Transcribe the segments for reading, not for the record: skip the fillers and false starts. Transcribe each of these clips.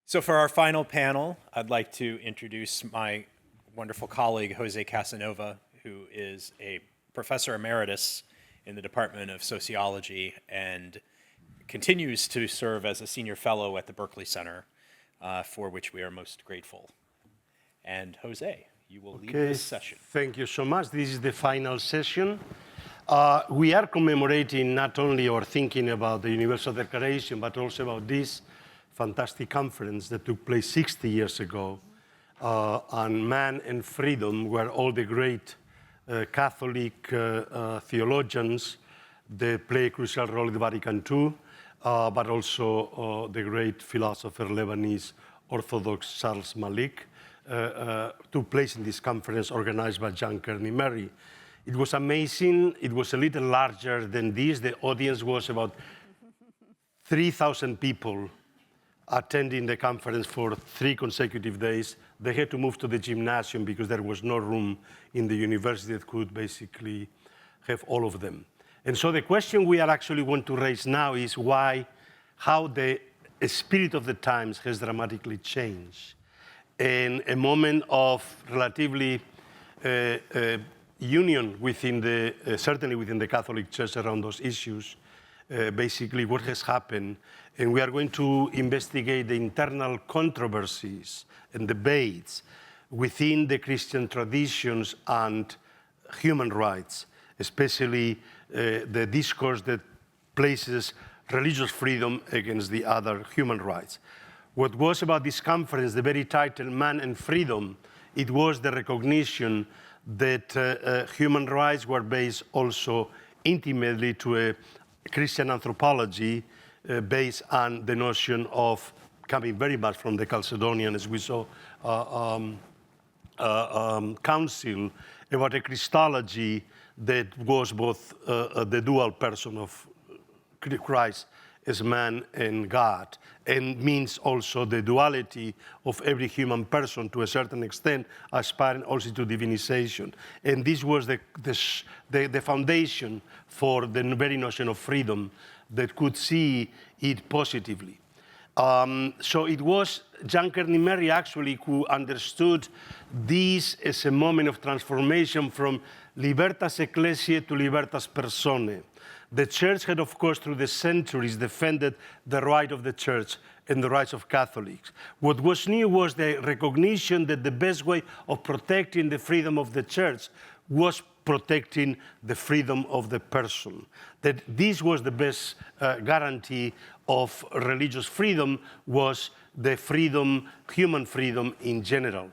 So for our final panel, I'd like to introduce my wonderful colleague, Jose Casanova, who is a professor emeritus in the Department of Sociology and continues to serve as a senior fellow at the Berkley Center, for which we are most grateful. And Jose, you will lead this session. Thank you so much. This is the final session. We are commemorating not only or thinking about the Universal Declaration, but also about this fantastic conference that took place 60 years ago on man and freedom, where all the great Catholic theologians, they play a crucial role in the Vatican II, but also the great philosopher Lebanese Orthodox Charles Malik, took place in this conference organized by Courtney Murray. It was amazing. It was a little larger than this. The audience was about 3,000 people attending the conference for 3 consecutive days. They had to move to the gymnasium because there was no room in the university that could basically have all of them. And so the question we are actually want to raise now is how the spirit of the times has dramatically changed. In a moment of relatively union within certainly within the Catholic Church around those issues, basically what has happened. And we are going to investigate the internal controversies and debates within the Christian traditions and human rights, especially the discourse that places religious freedom against the other human rights. What was about this conference, the very title, Man and Freedom, it was the recognition that human rights were based also intimately to a Christian anthropology based on the notion of coming very much from the Chalcedonian, as we saw, council, about a Christology that was both the dual person of Christ as man and God, and means also the duality of every human person to a certain extent, aspiring also to divinization. And this was the foundation for the very notion of freedom that could see it positively. So it was Courtney Murray actually who understood this as a moment of transformation from libertas ecclesiae to libertas personae. The church had, of course, through the centuries defended the right of the church and the rights of Catholics. What was new was the recognition that the best way of protecting the freedom of the church was protecting the freedom of the person. That this was the best guarantee of religious freedom, was the freedom, human freedom in general.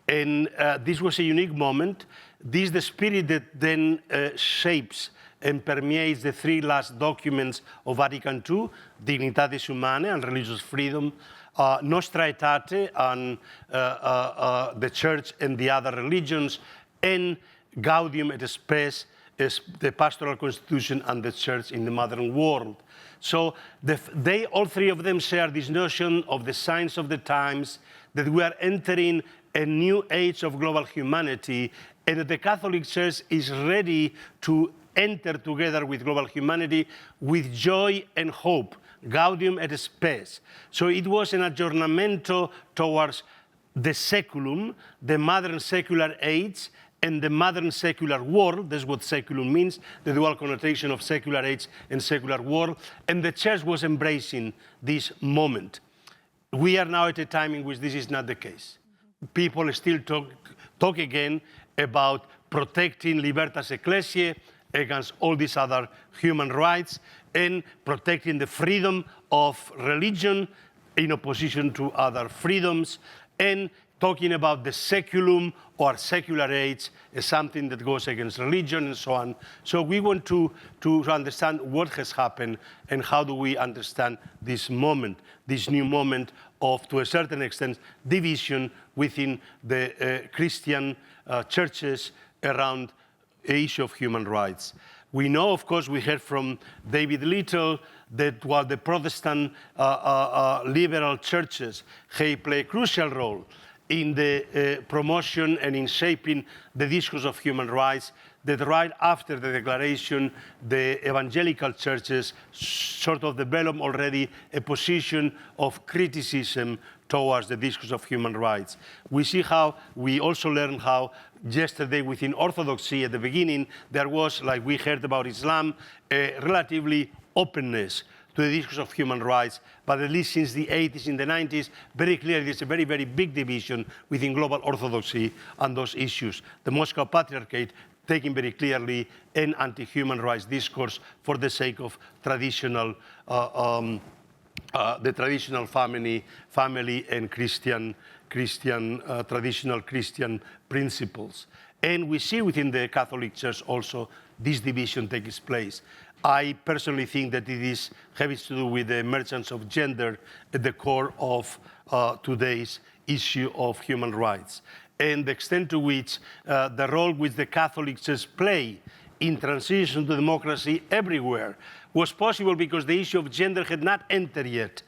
And this was a unique moment. This is the spirit that then shapes and permeates the 3 last documents of Vatican II, Dignitatis Humanae and religious freedom, Nostra Aetate and the church and the other religions, and Gaudium et Spes as the pastoral constitution and the church in the modern world. So all 3 of them share this notion of the signs of the times, that we are entering a new age of global humanity, and that the Catholic Church is ready to enter together with global humanity with joy and hope, Gaudium et Spes. So it was an aggiornamento towards the seculum, the modern secular age, and the modern secular world. That's what seculum means, the dual connotation of secular age and secular world. And the church was embracing this moment. We are now at a time in which this is not the case. People still talk again about protecting libertas ecclesiae against all these other human rights, and protecting the freedom of religion in opposition to other freedoms, and talking about the seculum or secular age as something that goes against religion and so on. So we want to understand what has happened and how do we understand this moment, this new moment of, to a certain extent, division within the Christian churches around the issue of human rights. We know, of course, we heard from David Little that while the Protestant liberal churches play a crucial role in the promotion and in shaping the discourse of human rights, that right after the declaration, the evangelical churches sort of developed already a position of criticism towards the discourse of human rights. We see how, we also learned how yesterday within Orthodoxy at the beginning, there was, like we heard about Islam, a relatively openness to the discourse of human rights, but at least since the 80s, in the 90s, very clearly there's a very, very big division within global Orthodoxy on those issues. The Moscow Patriarchate taking very clearly an anti-human rights discourse for the sake of traditional, the traditional family and traditional Christian principles. And we see within the Catholic Church also this division takes place. I personally think that it has to do with the emergence of gender at the core of today's issue of human rights, and the extent to which the role which the Catholic Church play in transition to democracy everywhere was possible because the issue of gender had not entered yet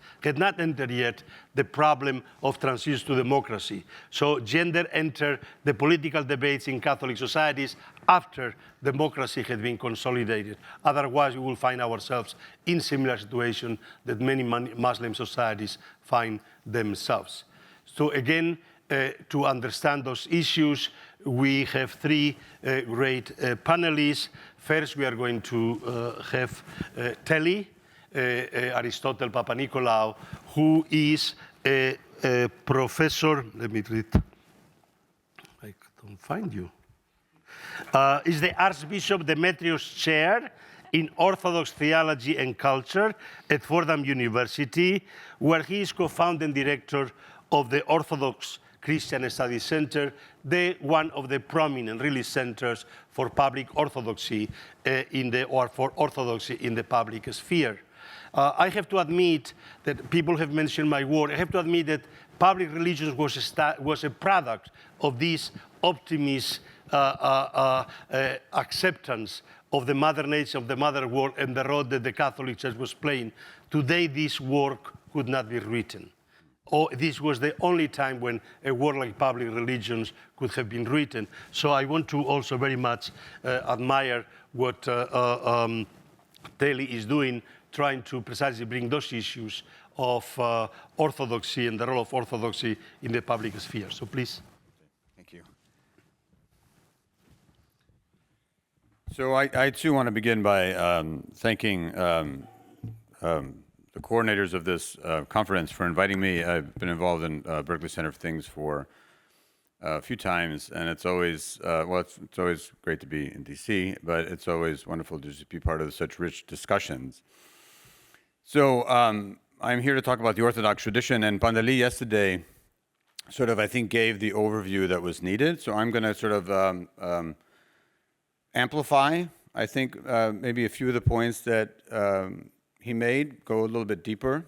the problem of transition to democracy. So gender entered the political debates in Catholic societies after democracy had been consolidated. Otherwise, we will find ourselves in similar situation that many Muslim societies find themselves. So again, to understand those issues, we have three great panelists. First, we are going to have Telly, Aristotle Papanikolaou, who is a professor. Let me read. I don't find you. Is the Archbishop Demetrius Chair in Orthodox Theology and Culture at Fordham University, where he is co-founding director of the Orthodox Christian Studies Center, one of the prominent really centers for public orthodoxy for orthodoxy in the public sphere. I have to admit that people have mentioned my work. I have to admit that public religion was a product of this optimist acceptance of the mother nature, of the mother world, and the role that the Catholic Church was playing. Today, this work could not be written. This was the only time when a work like public religions could have been written. So I want to also very much admire what Telly is doing, trying to precisely bring those issues of orthodoxy and the role of orthodoxy in the public sphere. So please. Thank you. So I too want to begin by thanking the coordinators of this conference for inviting me. I've been involved in Berkley Center for Things for a few times, and it's always, it's always great to be in DC, but it's always wonderful to just be part of such rich discussions. So I'm here to talk about the Orthodox tradition, and Pandali yesterday sort of, I think, gave the overview that was needed. So I'm going to sort of amplify, I think, maybe a few of the points that he made, go a little bit deeper.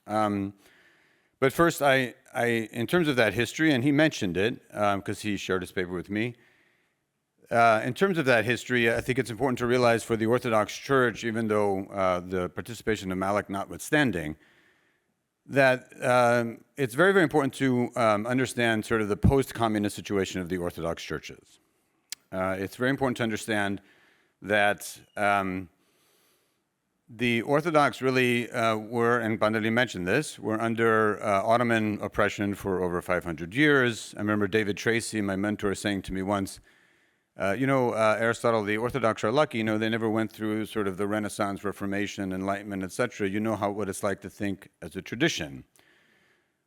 But first, in terms of that history, and he mentioned it because he shared his paper with me, in terms of that history, I think it's important to realize for the Orthodox Church, even though the participation of Malik notwithstanding, that it's very, very important to understand sort of the post-communist situation of the Orthodox churches. It's very important to understand that the Orthodox really were, and Pandali mentioned this, were under Ottoman oppression for over 500 years. I remember David Tracy, my mentor, saying to me once, Aristotle, the Orthodox are lucky, they never went through sort of the Renaissance, Reformation, Enlightenment, etc. You know what it's like to think as a tradition.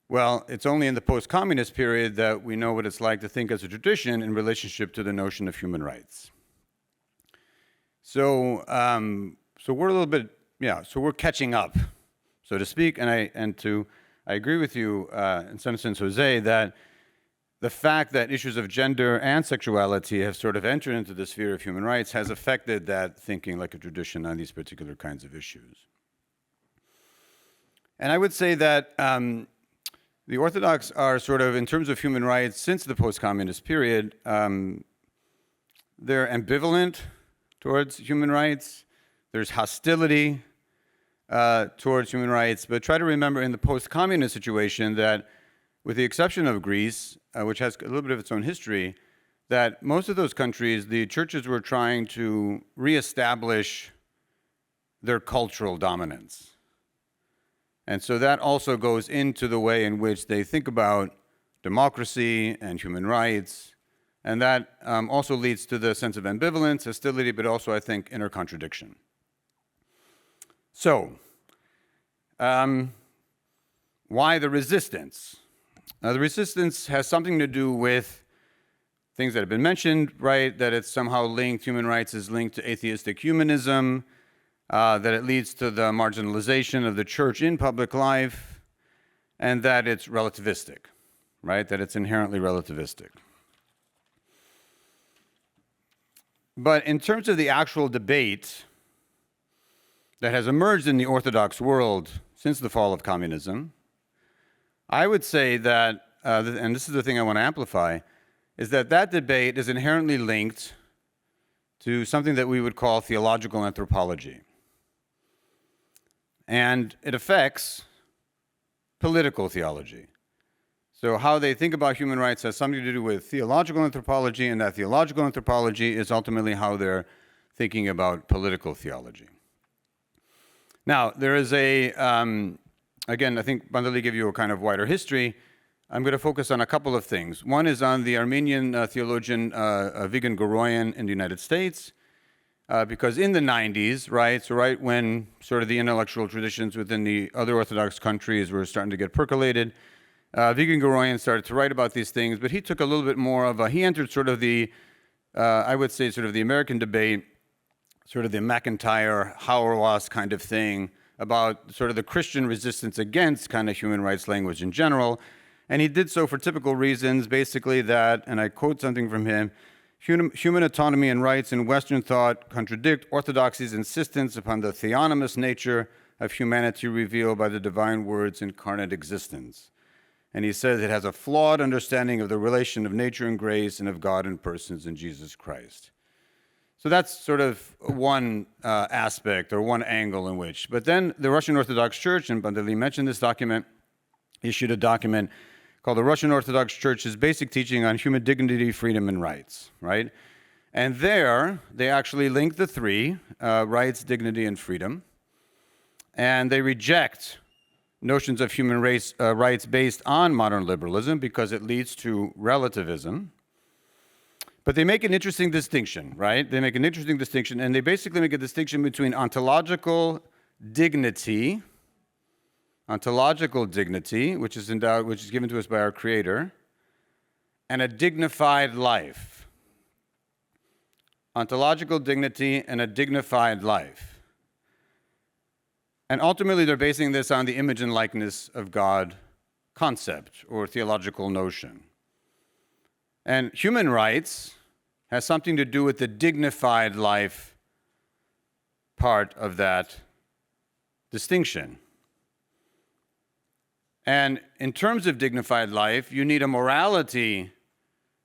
Well, it's only in the post-communist period that we know what it's like to think as a tradition in relationship to the notion of human rights. So we're a little bit, so we're catching up, so to speak, and I agree with you in some sense, Jose, that the fact that issues of gender and sexuality have sort of entered into the sphere of human rights has affected that thinking like a tradition on these particular kinds of issues. And I would say that the Orthodox are sort of, in terms of human rights, since the post-communist period, they're ambivalent towards human rights. There's hostility towards human rights, but try to remember in the post-communist situation that, with the exception of Greece, which has a little bit of its own history, that most of those countries, the churches were trying to reestablish their cultural dominance. And so that also goes into the way in which they think about democracy and human rights. And that also leads to the sense of ambivalence, hostility, but also, I think, inner contradiction. So, why the resistance? The resistance has something to do with things that have been mentioned, right? That it's somehow linked, human rights is linked to atheistic humanism, that it leads to the marginalization of the church in public life, and that it's relativistic, right? That it's inherently relativistic. But in terms of the actual debate that has emerged in the Orthodox world since the fall of communism, I would say that, and this is the thing I want to amplify, is that that debate is inherently linked to something that we would call theological anthropology. And it affects political theology. So how they think about human rights has something to do with theological anthropology, and that theological anthropology is ultimately how they're thinking about political theology. Now, there is a, again, I think Bandali gave you a kind of wider history. I'm going to focus on a couple of things. One is on the Armenian theologian Vigen Goroyan in the United States, because in the 90s, right, so right when sort of the intellectual traditions within the other Orthodox countries were starting to get percolated, Vigen Goroyan started to write about these things, but he took a little bit more of a, he entered sort of the, I would say sort of the American debate, sort of the McIntyre, Hauerwas kind of thing, about sort of the Christian resistance against kind of human rights language in general. And he did so for typical reasons, basically that, and I quote something from him, human autonomy and rights in Western thought contradict orthodoxy's insistence upon the theonomous nature of humanity revealed by the divine word's incarnate existence. And he says it has a flawed understanding of the relation of nature and grace and of God and persons in Jesus Christ. So that's sort of one aspect or one angle in which. But then the Russian Orthodox Church, and Bandali mentioned this document, issued a document called the Russian Orthodox Church's Basic Teaching on Human Dignity, Freedom, and Rights, right? And there, they actually link the three, rights, dignity, and freedom. And they reject notions of human rights based on modern liberalism because it leads to relativism. But they make an interesting distinction, right? They make an interesting distinction, and they basically make a distinction between ontological dignity, which is endowed, which is given to us by our Creator, and a dignified life. Ontological dignity and a dignified life. And ultimately, they're basing this on the image and likeness of God concept or theological notion. And human rights has something to do with the dignified life part of that distinction. And in terms of dignified life, you need a morality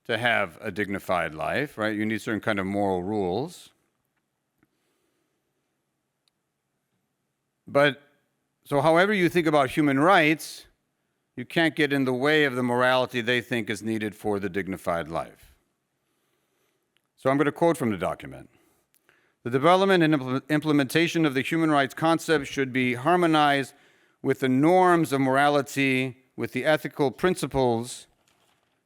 to have a dignified life, right? You need certain kind of moral rules. But, so however you think about human rights, you can't get in the way of the morality they think is needed for the dignified life. So I'm going to quote from the document. The development and implementation of the human rights concept should be harmonized with the norms of morality, with the ethical principles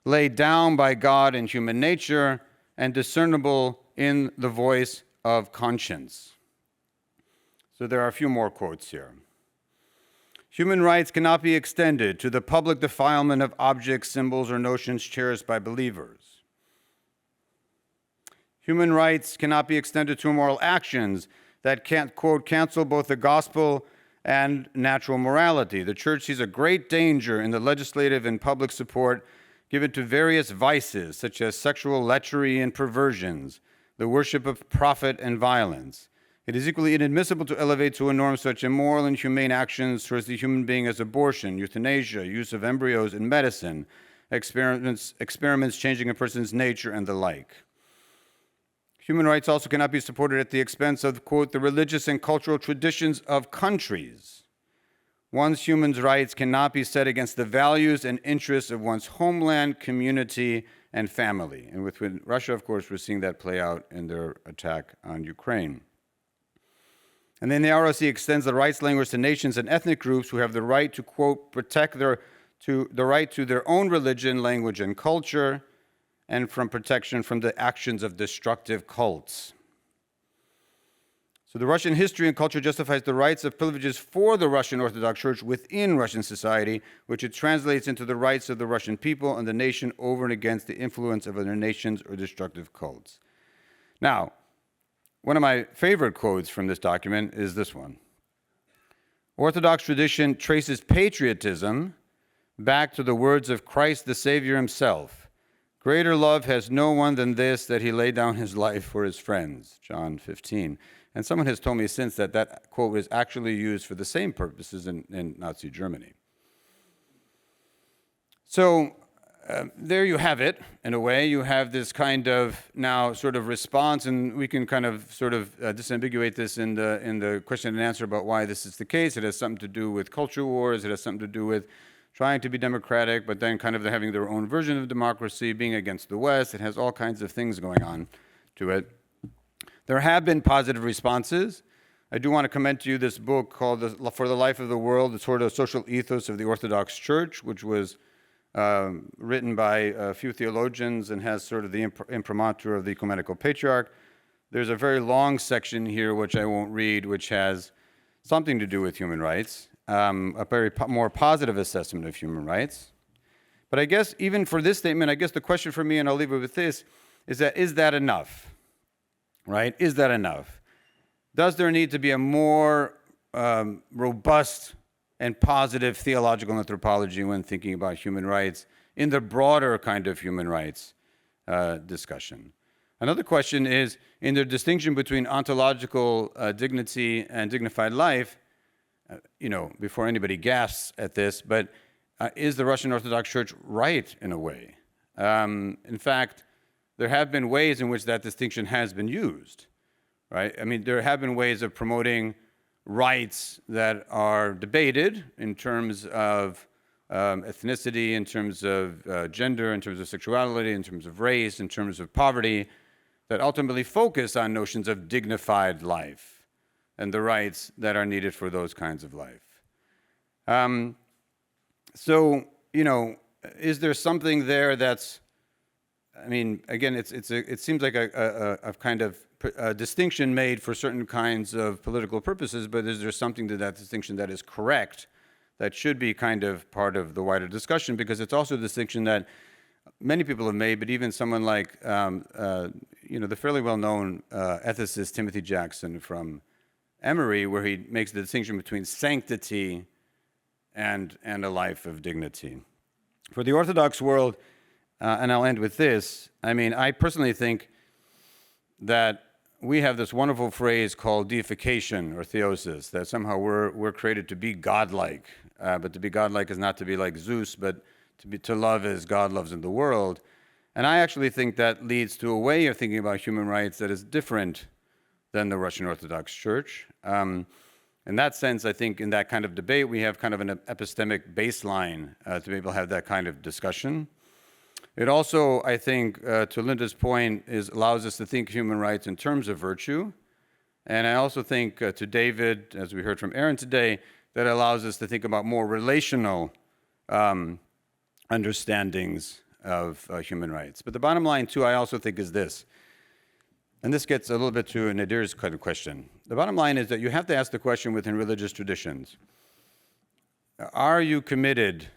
laid down by God and human nature, and discernible in the voice of conscience. So there are a few more quotes here. Human rights cannot be extended to the public defilement of objects, symbols, or notions cherished by believers. Human rights cannot be extended to immoral actions that can't, quote, cancel both the gospel and natural morality. The church sees a great danger in the legislative and public support given to various vices, such as sexual lechery and perversions, the worship of profit and violence. It is equally inadmissible to elevate to a norm such immoral and humane actions towards the human being as abortion, euthanasia, use of embryos in medicine, experiments changing a person's nature, and the like. Human rights also cannot be supported at the expense of, quote, the religious and cultural traditions of countries one's human rights cannot be set against the values and interests of one's homeland, community, and family. And with Russia, of course, we're seeing that play out in their attack on Ukraine. And then the ROC extends the rights language to nations and ethnic groups who have the right to, quote, protect the right to their own religion, language, and culture, and from protection from the actions of destructive cults. So the Russian history and culture justifies the rights of privileges for the Russian Orthodox Church within Russian society, which it translates into the rights of the Russian people and the nation over and against the influence of other nations or destructive cults. Now, one of my favorite quotes from this document is this one. Orthodox tradition traces patriotism back to the words of Christ the Savior himself. Greater love has no one than this, that he laid down his life for his friends, John 15. And someone has told me since that that quote is actually used for the same purposes in Nazi Germany. So there you have it, in a way. You have this kind of now sort of response, and we can kind of sort of disambiguate this in the question and answer about why this is the case. It has something to do with culture wars. It has something to do with trying to be democratic, but then kind of having their own version of democracy, being against the West. It has all kinds of things going on to it. There have been positive responses. I do want to commend to you this book called For the Life of the World, the sort of social ethos of the Orthodox Church, which was written by a few theologians and has sort of the imprimatur of the Ecumenical Patriarch. There's a very long section here, which I won't read, which has something to do with human rights, a very more positive assessment of human rights. But I guess even for this statement, I guess the question for me, and I'll leave it with this, is that enough? Right? Is that enough? Does there need to be a more robust and positive theological anthropology when thinking about human rights in the broader kind of human rights discussion? Another question is, in the distinction between ontological dignity and dignified life, before anybody gasps at this, but is the Russian Orthodox Church right in a way? In fact, there have been ways in which that distinction has been used, right? I mean, there have been ways of promoting rights that are debated in terms of ethnicity, in terms of gender, in terms of sexuality, in terms of race, in terms of poverty, that ultimately focus on notions of dignified life and the rights that are needed for those kinds of life. Is there something there that's, I mean, again, it seems like a kind of distinction made for certain kinds of political purposes, but is there something to that distinction that is correct, that should be kind of part of the wider discussion? Because it's also a distinction that many people have made, but even someone like, the fairly well-known ethicist Timothy Jackson from Emory, where he makes the distinction between sanctity and a life of dignity. For the Orthodox world, and I'll end with this, I mean, I personally think that we have this wonderful phrase called deification or theosis, that somehow we're created to be godlike, but to be godlike is not to be like Zeus, but to love as God loves in the world. And I actually think that leads to a way of thinking about human rights that is different than the Russian Orthodox Church. In that sense, I think in that kind of debate, we have kind of an epistemic baseline to be able to have that kind of discussion. It also, I think, to Linda's point, allows us to think human rights in terms of virtue. And I also think, to David, as we heard from Aaron today, that allows us to think about more relational understandings of human rights. But the bottom line, too, I also think is this. And this gets a little bit to Nadir's kind of question. The bottom line is that you have to ask the question within religious traditions. Are you committed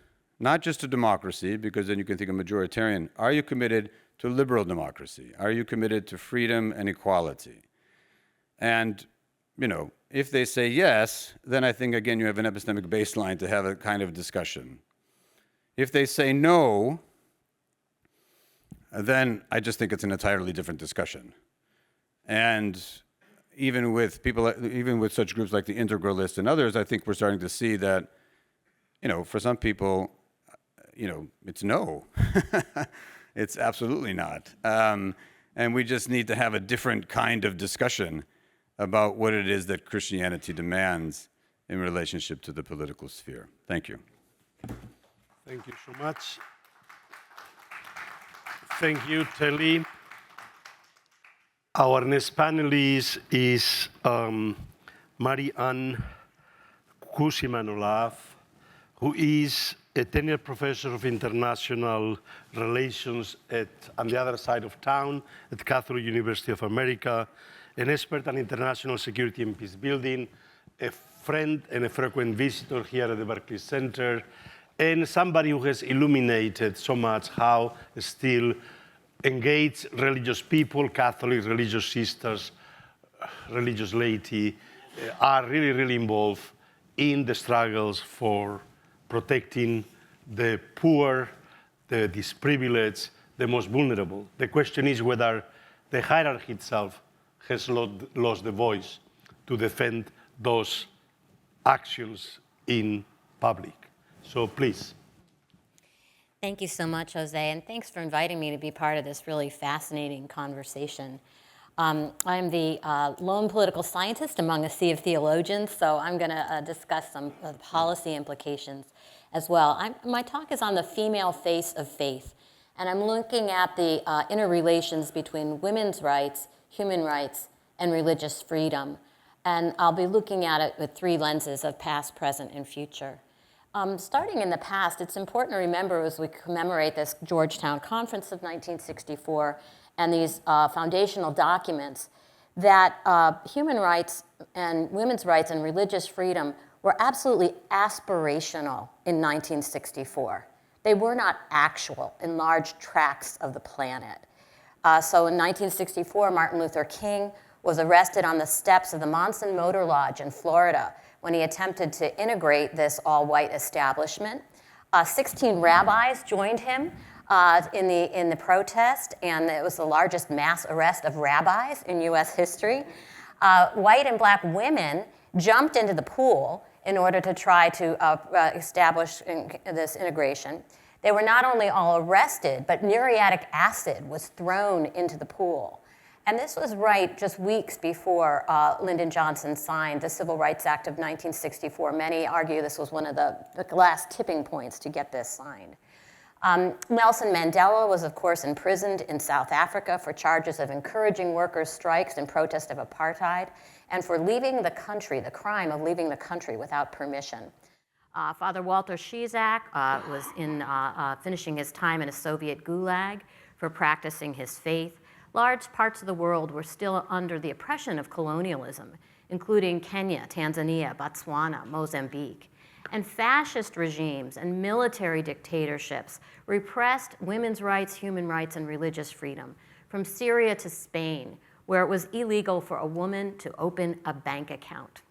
not just to democracy, because then you can think of majoritarian, are you committed to liberal democracy? Are you committed to freedom and equality? And, if they say yes, then I think, again, you have an epistemic baseline to have a kind of discussion. If they say no, then I just think it's an entirely different discussion. And even with such groups like the integralists and others, I think we're starting to see that, for some people, it's no. It's absolutely not. And we just need to have a different kind of discussion about what it is that Christianity demands in relationship to the political sphere. Thank you. Thank you so much. Thank you, Telly. Our next panelist is Marianne Kusimanolav, who is a tenured professor of international relations on the other side of town at Catholic University of America, an expert on international security and peace building, a friend and a frequent visitor here at the Berkley Center, and somebody who has illuminated so much how still engaged religious people, Catholic religious sisters, religious laity, are really, really involved in the struggles for protecting the poor, the disprivileged, the most vulnerable. The question is whether the hierarchy itself has lost the voice to defend those actions in public. So please. Thank you so much, Jose, and thanks for inviting me to be part of this really fascinating conversation. I'm the lone political scientist among a sea of theologians, so I'm going to discuss some policy implications as well. My talk is on the female face of faith, and I'm looking at the interrelations between women's rights, human rights, and religious freedom. And I'll be looking at it with three lenses of past, present, and future. Starting in the past, it's important to remember as we commemorate this Georgetown Conference of 1964 and these foundational documents that human rights and women's rights and religious freedom were absolutely aspirational in 1964. They were not actual in large tracts of the planet. So in 1964, Martin Luther King was arrested on the steps of the Monson Motor Lodge in Florida when he attempted to integrate this all-white establishment. 16 rabbis joined him in the protest, and it was the largest mass arrest of rabbis in US history. White and black women jumped into the pool in order to try to establish this integration. They were not only all arrested, but muriatic acid was thrown into the pool. And this was right just weeks before Lyndon Johnson signed the Civil Rights Act of 1964. Many argue this was one of the last tipping points to get this signed. Nelson Mandela was, of course, imprisoned in South Africa for charges of encouraging workers' strikes in protest of apartheid and for leaving the country, the crime of leaving the country without permission. Father Walter Shizak was finishing his time in a Soviet gulag for practicing his faith. Large parts of the world were still under the oppression of colonialism, including Kenya, Tanzania, Botswana, Mozambique. And fascist regimes and military dictatorships repressed women's rights, human rights, and religious freedom, from Syria to Spain, where it was illegal for a woman to open a bank account.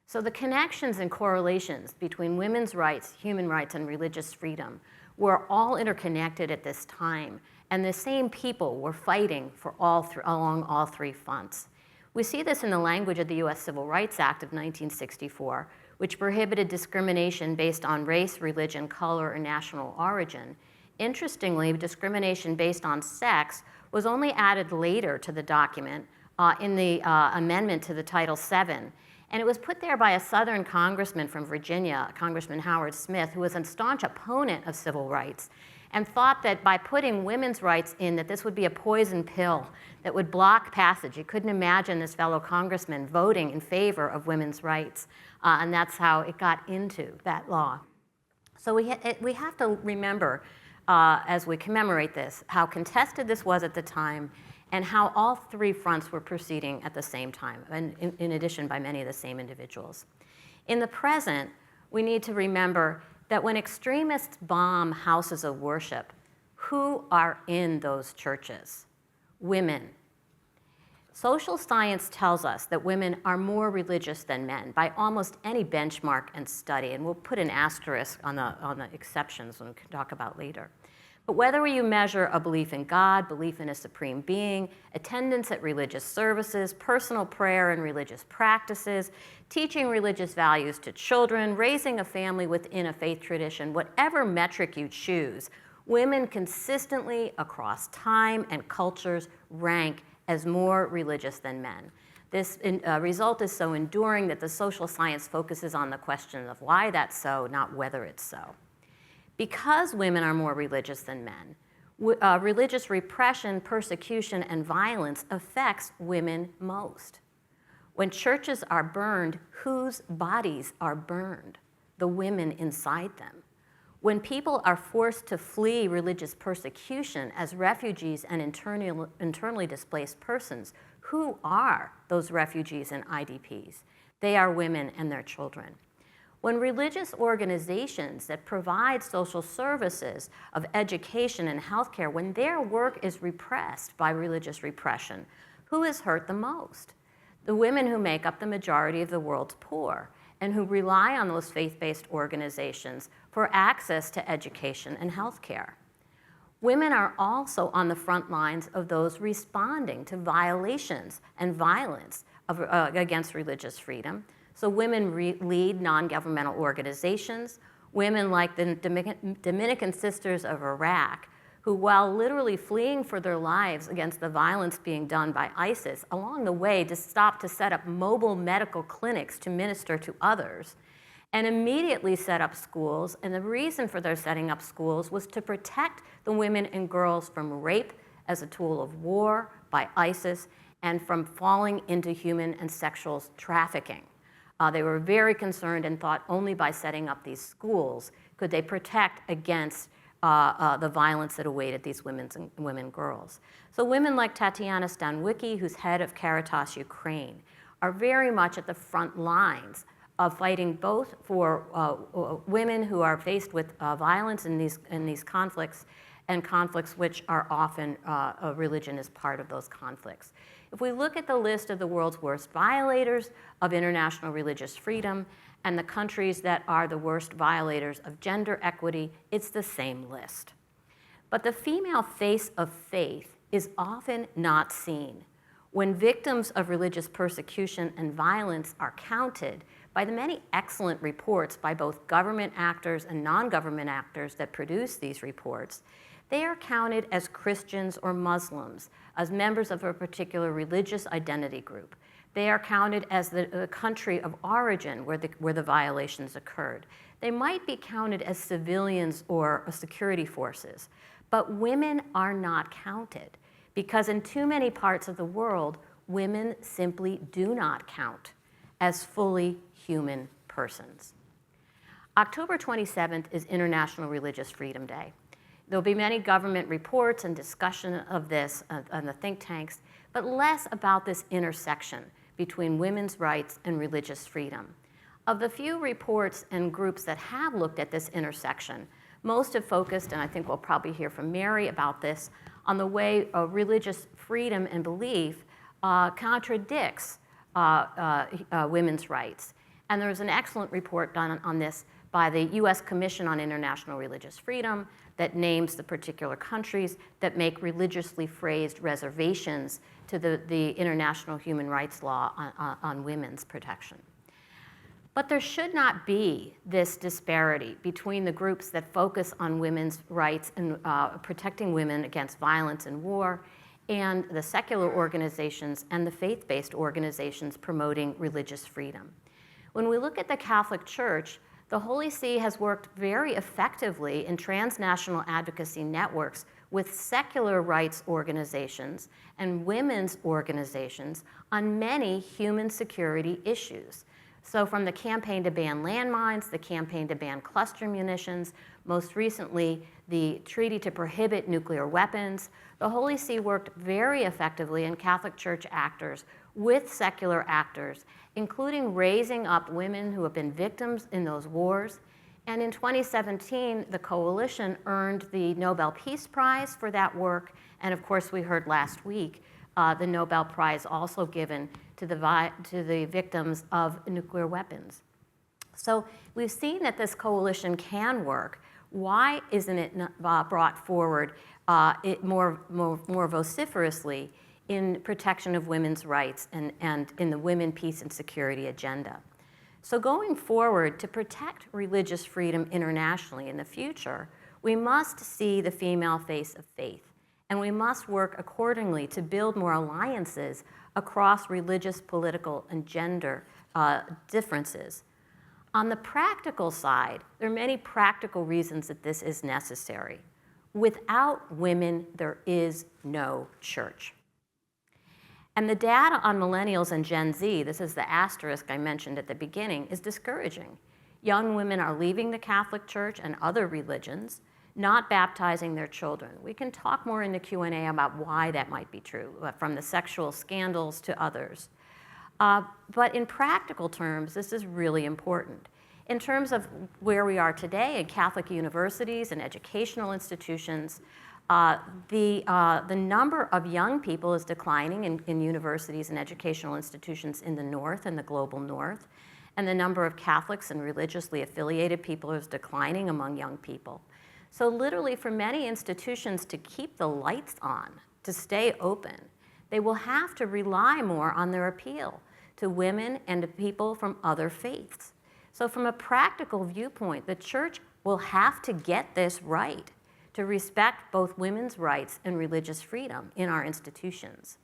So the connections and correlations between women's rights, human rights, and religious freedom were all interconnected at this time, and the same people were fighting for along all three fronts. We see this in the language of the US Civil Rights Act of 1964, which prohibited discrimination based on race, religion, color, or national origin. Interestingly, discrimination based on sex was only added later to the document in the amendment to the Title VII. And it was put there by a Southern congressman from Virginia, Congressman Howard Smith, who was a staunch opponent of civil rights, and thought that by putting women's rights in, that this would be a poison pill that would block passage. You couldn't imagine this fellow congressman voting in favor of women's rights, and that's how it got into that law. So we have to remember, as we commemorate this, how contested this was at the time, and how all three fronts were proceeding at the same time, and in addition by many of the same individuals. In the present, we need to remember that when extremists bomb houses of worship, who are in those churches? Women. Social science tells us that women are more religious than men by almost any benchmark and study, and we'll put an asterisk on the exceptions when we can talk about later. But whether you measure a belief in God, belief in a supreme being, attendance at religious services, personal prayer and religious practices, teaching religious values to children, raising a family within a faith tradition, whatever metric you choose, women consistently across time and cultures rank as more religious than men. This result is so enduring that the social science focuses on the question of why that's so, not whether it's so. Because women are more religious than men, religious repression, persecution, and violence affects women most. When churches are burned, whose bodies are burned? The women inside them. When people are forced to flee religious persecution as refugees and internally displaced persons, who are those refugees and IDPs? They are women and their children. When religious organizations that provide social services of education and healthcare, when their work is repressed by religious repression, who is hurt the most? The women who make up the majority of the world's poor and who rely on those faith-based organizations for access to education and healthcare. Women are also on the front lines of those responding to violations and violence against religious freedom. So women lead non-governmental organizations, women like the Dominican Sisters of Iraq, who while literally fleeing for their lives against the violence being done by ISIS, along the way to stop to set up mobile medical clinics to minister to others, and immediately set up schools. And the reason for their setting up schools was to protect the women and girls from rape as a tool of war by ISIS and from falling into human and sexual trafficking. They were very concerned and thought only by setting up these schools could they protect against the violence that awaited these women and girls. So women like Tatiana Stanwycki, who's head of Caritas Ukraine, are very much at the front lines of fighting both for women who are faced with violence in these conflicts, and conflicts which are often religion is part of those conflicts. If we look at the list of the world's worst violators of international religious freedom and the countries that are the worst violators of gender equity, it's the same list. But the female face of faith is often not seen. When victims of religious persecution and violence are counted by the many excellent reports by both government actors and non-government actors that produce these reports, they are counted as Christians or Muslims, as members of a particular religious identity group. They are counted as the country of origin where the violations occurred. They might be counted as civilians or security forces, but women are not counted because in too many parts of the world, women simply do not count as fully human persons. October 27th is International Religious Freedom Day. There'll be many government reports and discussion of this on the think tanks, but less about this intersection between women's rights and religious freedom. Of the few reports and groups that have looked at this intersection, most have focused, and I think we'll probably hear from Mary about this, on the way religious freedom and belief contradicts women's rights. And there's an excellent report done on this by the U.S. Commission on International Religious Freedom that names the particular countries that make religiously phrased reservations to the international human rights law on women's protection. But there should not be this disparity between the groups that focus on women's rights and protecting women against violence and war, and the secular organizations and the faith-based organizations promoting religious freedom. When we look at the Catholic Church, the Holy See has worked very effectively in transnational advocacy networks with secular rights organizations and women's organizations on many human security issues. So from the campaign to ban landmines, the campaign to ban cluster munitions, most recently the treaty to prohibit nuclear weapons, the Holy See worked very effectively in Catholic Church actors with secular actors, including raising up women who have been victims in those wars. And in 2017, the coalition earned the Nobel Peace Prize for that work. And of course, we heard last week the Nobel Prize also given to the victims of nuclear weapons. So we've seen that this coalition can work. Why isn't it brought forward more vociferously in protection of women's rights and in the women, peace, and security agenda? So going forward, to protect religious freedom internationally in the future, we must see the female face of faith and we must work accordingly to build more alliances across religious, political, and gender differences. On the practical side, there are many practical reasons that this is necessary. Without women, there is no church. And the data on millennials and Gen Z, this is the asterisk I mentioned at the beginning, is discouraging. Young women are leaving the Catholic Church and other religions, not baptizing their children. We can talk more in the Q&A about why that might be true, from the sexual scandals to others. But in practical terms, this is really important. In terms of where we are today in Catholic universities and educational institutions, the number of young people is declining in universities and educational institutions in the North and the global North, and the number of Catholics and religiously affiliated people is declining among young people. So literally for many institutions to keep the lights on, to stay open, they will have to rely more on their appeal to women and to people from other faiths. So from a practical viewpoint, the church will have to get this right, to respect both women's rights and religious freedom in our institutions.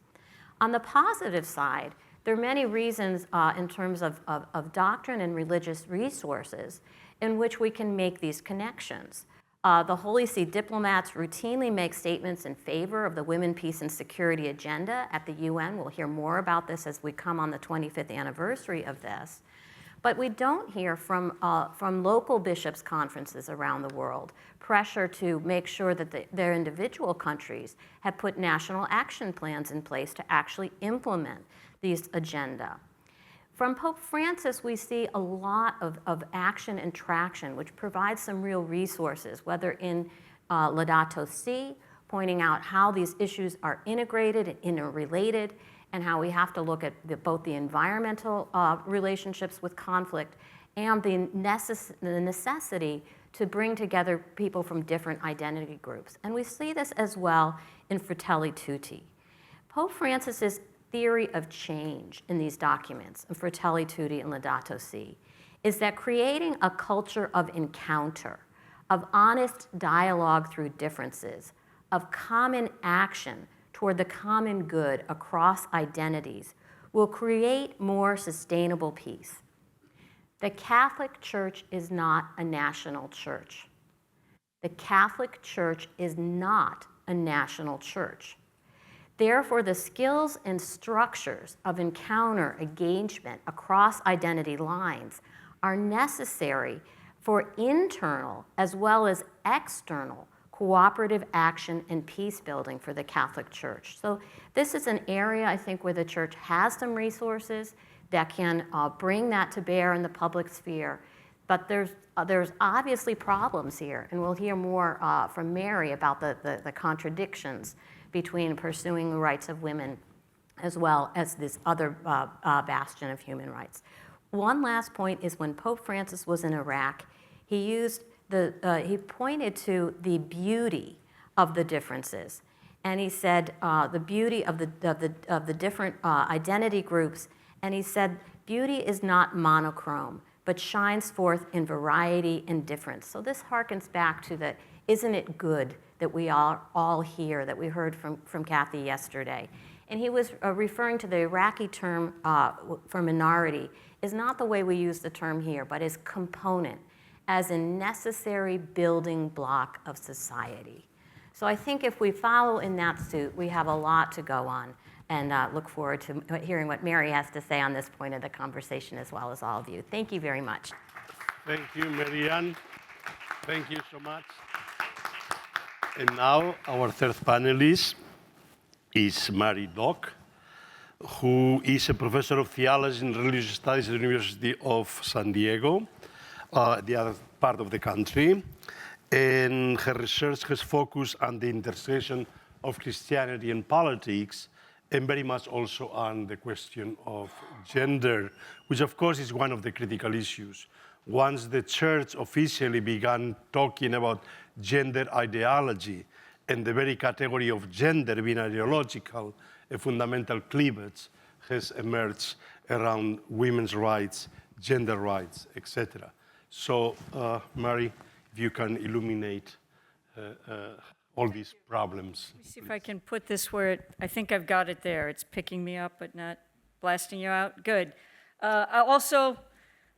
On the positive side, there are many reasons in terms of doctrine and religious resources in which we can make these connections. The Holy See diplomats routinely make statements in favor of the Women, Peace, and Security agenda at the UN. We'll hear more about this as we come on the 25th anniversary of this. But we don't hear from local bishops' conferences around the world pressure to make sure that their individual countries have put national action plans in place to actually implement these agenda. From Pope Francis, we see a lot of action and traction, which provides some real resources, whether in Laudato Si, pointing out how these issues are integrated and interrelated, and how we have to look at both the environmental relationships with conflict and the necessity to bring together people from different identity groups. And we see this as well in Fratelli Tutti. Pope Francis's theory of change in these documents, in Fratelli Tutti and Laudato Si, is that creating a culture of encounter, of honest dialogue through differences, of common action toward the common good across identities will create more sustainable peace. The Catholic Church is not a national church. The Catholic Church is not a national church. Therefore, the skills and structures of encounter, engagement across identity lines are necessary for internal as well as external cooperative action and peace building for the Catholic Church. So this is an area, I think, where the Church has some resources that can bring that to bear in the public sphere. But there's obviously problems here, and we'll hear more from Mary about the contradictions between pursuing the rights of women as well as this other bastion of human rights. One last point is when Pope Francis was in Iraq, he pointed to the beauty of the differences. And he said the beauty of the different identity groups, and he said beauty is not monochrome, but shines forth in variety and difference. So this harkens back to the isn't it good that we are all here, that we heard from Kathy yesterday. And he was referring to the Iraqi term for minority is not the way we use the term here, but as component, as a necessary building block of society. So I think if we follow in that suit, we have a lot to go on, and look forward to hearing what Mary has to say on this point of the conversation, as well as all of you. Thank you very much. Thank you, Marianne. Thank you so much. And now our third panelist is Mary Dock, who is a professor of theology and religious studies at the University of San Diego, the other part of the country. And her research has focused on the intersection of Christianity and politics, and very much also on the question of gender, which of course is one of the critical issues. Once the church officially began talking about gender ideology and the very category of gender being ideological, a fundamental cleavage has emerged around women's rights, gender rights, etc. So, Mary, if you can illuminate all these problems. Let me see if I can put this where I think I've got it there. It's picking me up, but not blasting you out. Good. I also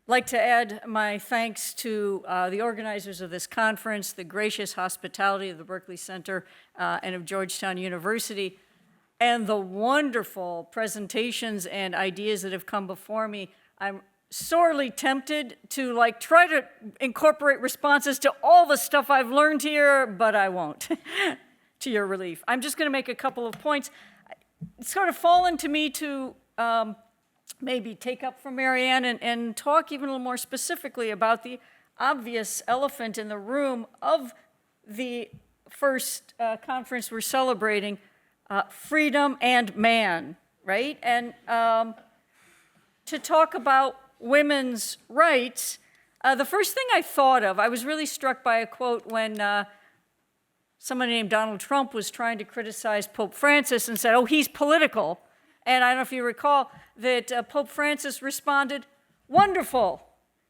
like to add my thanks to the organizers of this conference, the gracious hospitality of the Berkley Center and of Georgetown University, and the wonderful presentations and ideas that have come before me. I'm sorely tempted to try to incorporate responses to all the stuff I've learned here, but I won't, to your relief. I'm just going to make a couple of points. It's sort of fallen to me to maybe take up from Marianne and talk even a little more specifically about the obvious elephant in the room of the first conference we're celebrating, freedom and man, right? And to talk about women's rights, the first thing I thought of, I was really struck by a quote when someone named Donald Trump was trying to criticize Pope Francis and said, oh, he's political. And I don't know if you recall that Pope Francis responded, wonderful,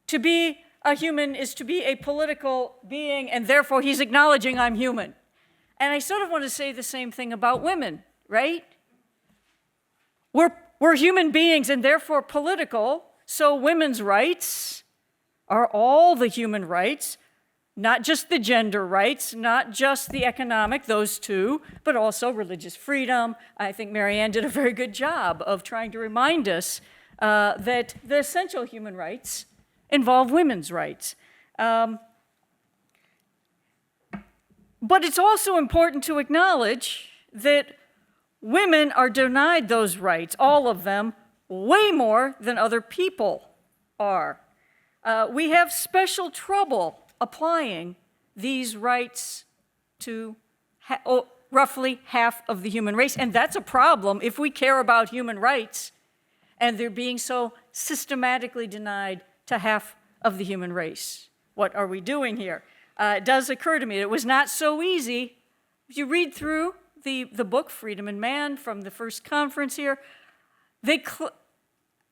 to be a human is to be a political being, and therefore he's acknowledging I'm human. And I sort of want to say the same thing about women, right? We're human beings and therefore political, so women's rights are all the human rights, not just the gender rights, not just the economic, those two, but also religious freedom. I think Marianne did a very good job of trying to remind us that the essential human rights involve women's rights. But it's also important to acknowledge that women are denied those rights, all of them, way more than other people are. We have special trouble applying these rights to roughly half of the human race, and that's a problem if we care about human rights and they're being so systematically denied to half of the human race. What are we doing here? It does occur to me that it was not so easy. If you read through the book, Freedom and Man, from the first conference here,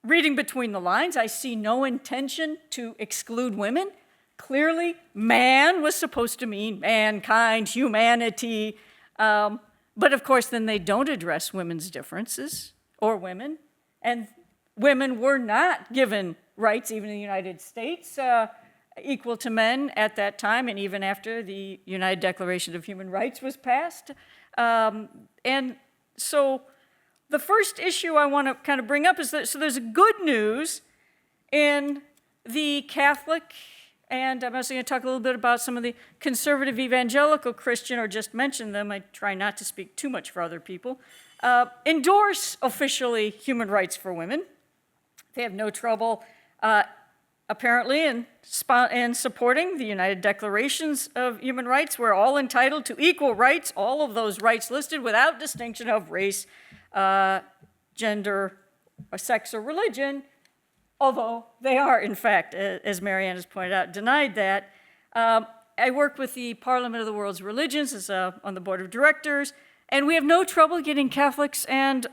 reading between the lines, I see no intention to exclude women. Clearly, man was supposed to mean mankind, humanity. But of course, then they don't address women's differences, or women. And women were not given rights, even in the United States, equal to men at that time, and even after the United Declaration of Human Rights was passed. And so the first issue I want to kind of bring up is that, so there's good news in the Catholic, and I'm also going to talk a little bit about some of the conservative evangelical Christian, or just mention them, I try not to speak too much for other people, endorse officially human rights for women. They have no trouble, apparently, in supporting the United Declarations of Human Rights. We're all entitled to equal rights, all of those rights listed without distinction of race, gender, or sex, or religion, although they are, in fact, as Marianne has pointed out, denied that. I work with the Parliament of the World's Religions on the board of directors, and we have no trouble getting Catholics and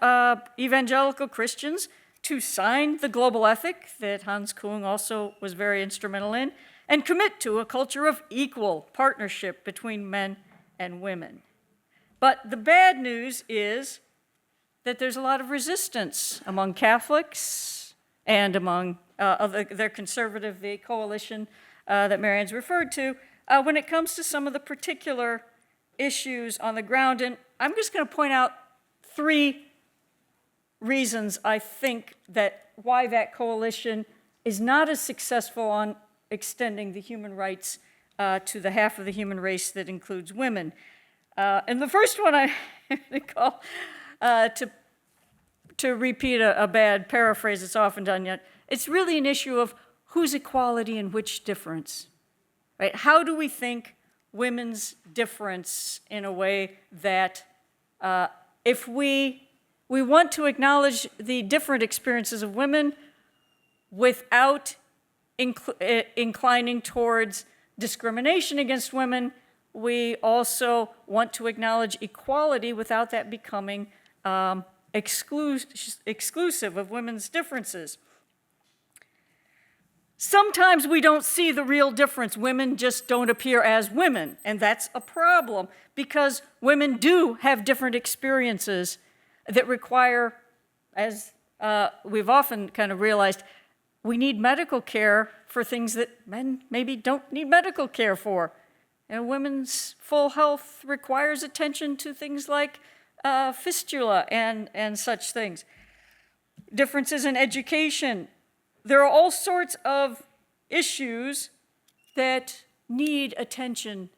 evangelical Christians to sign the global ethic that Hans Küng also was very instrumental in, and commit to a culture of equal partnership between men and women. But the bad news is that there's a lot of resistance among Catholics and among their conservative, the coalition that Marianne's referred to, when it comes to some of the particular issues on the ground. And I'm just going to point out three reasons I think that why that coalition is not as successful on extending the human rights to the half of the human race that includes women. And the first one I call, to repeat a bad paraphrase that's often done yet, it's really an issue of whose equality and which difference, right? How do we think women's difference in a way that if we want to acknowledge the different experiences of women without inclining towards discrimination against women, we also want to acknowledge equality without that becoming exclusive of women's differences. Sometimes we don't see the real difference. Women just don't appear as women, and that's a problem because women do have different experiences that require, as we've often kind of realized, we need medical care for things that men maybe don't need medical care for. And women's full health requires attention to things like fistula and such things. Differences in education. There are all sorts of issues that need attention.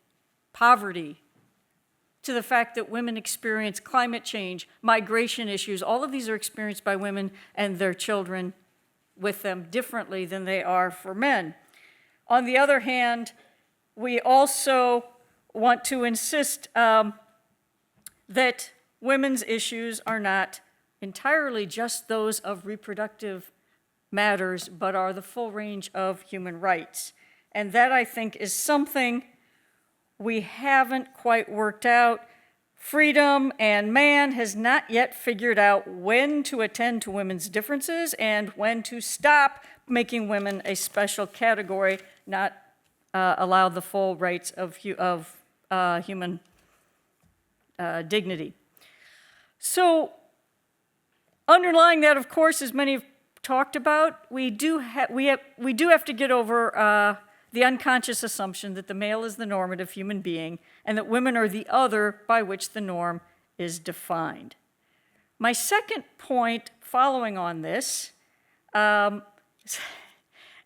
Poverty, to the fact that women experience climate change, migration issues. All of these are experienced by women and their children with them differently than they are for men. On the other hand, we also want to insist that women's issues are not entirely just those of reproductive matters, but are the full range of human rights. And that, I think, is something we haven't quite worked out. Freedom and man has not yet figured out when to attend to women's differences and when to stop making women a special category, not allow the full rights of human dignity. So, underlying that, of course, as many have talked about, we do have to get over the unconscious assumption that the male is the normative human being and that women are the other by which the norm is defined. My second point following on this,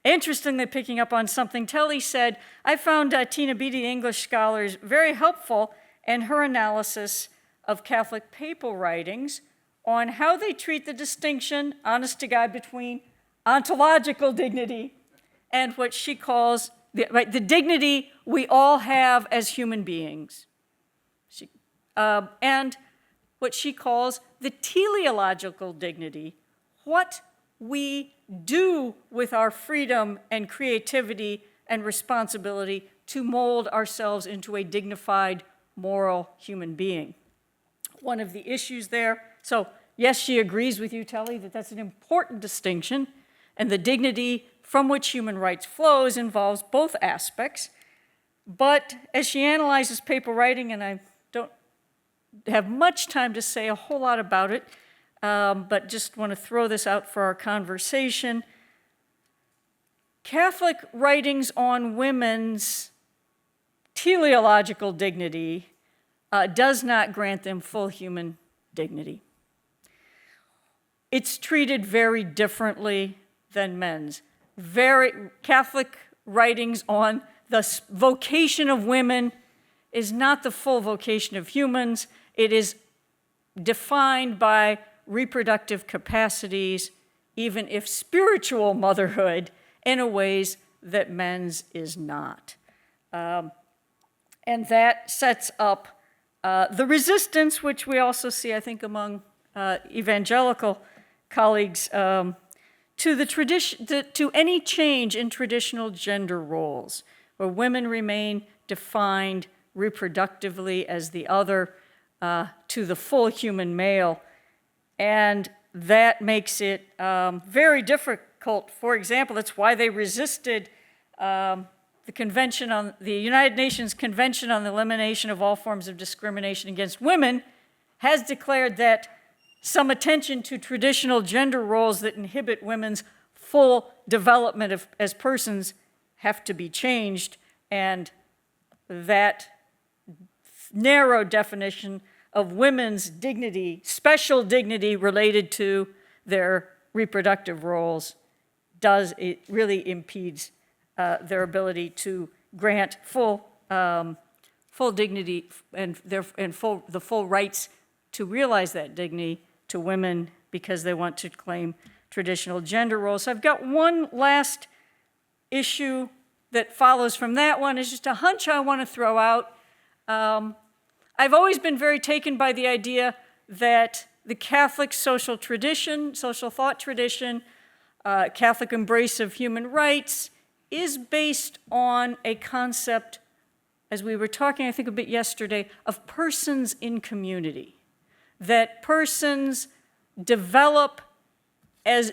interestingly picking up on something Telly said, I found Tina Beattie, the English scholar, very helpful in her analysis of Catholic papal writings on how they treat the distinction, honest to God, between ontological dignity and what she calls the dignity we all have as human beings, and what she calls the teleological dignity, what we do with our freedom and creativity and responsibility to mold ourselves into a dignified, moral human being. One of the issues there, so yes, she agrees with you, Telly, that that's an important distinction, and the dignity from which human rights flows involves both aspects. But as she analyzes papal writing, and I don't have much time to say a whole lot about it, but just want to throw this out for our conversation, Catholic writings on women's teleological dignity does not grant them full human dignity. It's treated very differently than men's. Catholic writings on the vocation of women is not the full vocation of humans. It is defined by reproductive capacities, even if spiritual motherhood, in a ways that men's is not. And that sets up the resistance, which we also see, I think, among evangelical colleagues, to any change in traditional gender roles, where women remain defined reproductively as the other to the full human male. And that makes it very difficult. For example, that's why they resisted the United Nations Convention on the Elimination of All Forms of Discrimination Against Women has declared that some attention to traditional gender roles that inhibit women's full development as persons have to be changed, and that narrow definition of women's dignity, special dignity related to their reproductive roles, it really impedes their ability to grant full dignity and the full rights to realize that dignity to women because they want to claim traditional gender roles. So I've got one last issue that follows from that one. It's just a hunch I want to throw out. I've always been very taken by the idea that the Catholic social thought tradition, Catholic embrace of human rights is based on a concept, as we were talking, I think, a bit yesterday, of persons in community. That persons develop to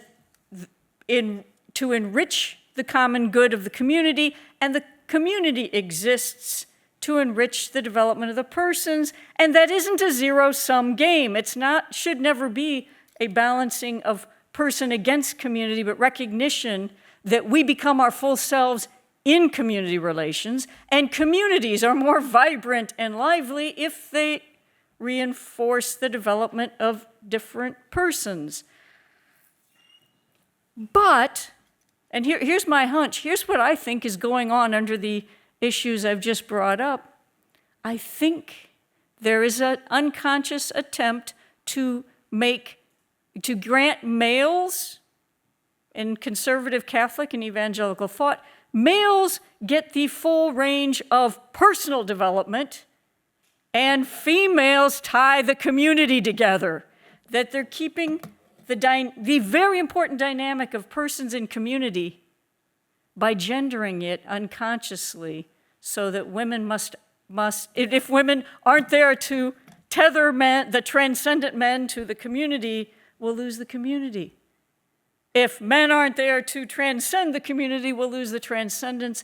enrich the common good of the community, and the community exists to enrich the development of the persons, and that isn't a zero-sum game. It's not, should never be a balancing of person against community, but recognition that we become our full selves in community relations, and communities are more vibrant and lively if they reinforce the development of different persons. But, and here's my hunch, here's what I think is going on under the issues I've just brought up. I think there is an unconscious attempt to grant males in conservative Catholic and evangelical thought, males get the full range of personal development, and females tie the community together. That they're keeping the very important dynamic of persons in community by gendering it unconsciously, so that women must if women aren't there to tether men, the transcendent men, to the community, we'll lose the community. If men aren't there to transcend the community, we'll lose the transcendence.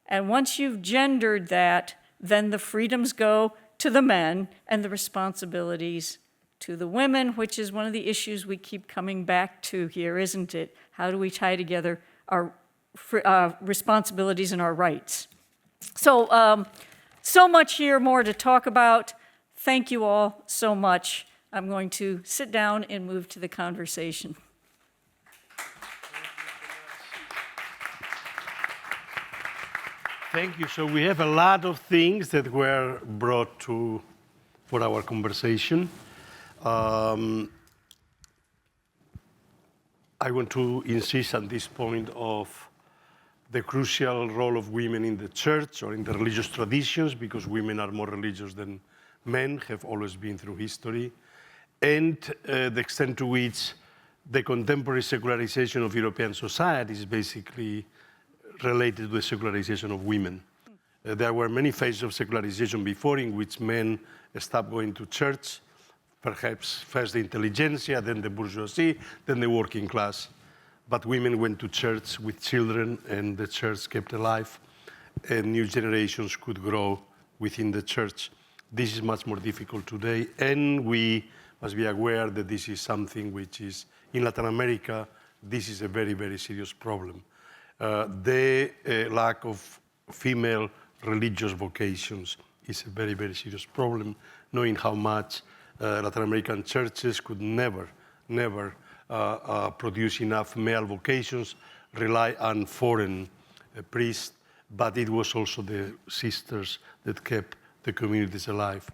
And once you've gendered that, then the freedoms go to the men and the responsibilities to the women, which is one of the issues we keep coming back to here, isn't it? How do we tie together our responsibilities and our rights? So, so much here more to talk about. Thank you all so much. I'm going to sit down and move to the conversation. Thank you. So we have a lot of things that were brought for our conversation. I want to insist at this point of the crucial role of women in the church or in the religious traditions, because women are more religious than men, have always been through history, and the extent to which the contemporary secularization of European society is basically related to the secularization of women. There were many phases of secularization before in which men stopped going to church, perhaps first the intelligentsia, then the bourgeoisie, then the working class. But women went to church with children, and the church kept alive, and new generations could grow within the church. This is much more difficult today, and we must be aware that this is something which is, in Latin America, this is a very, very serious problem. The lack of female religious vocations is a very, very serious problem, knowing how much Latin American churches could never produce enough male vocations, rely on foreign priests, but it was also the sisters that kept the communities alive.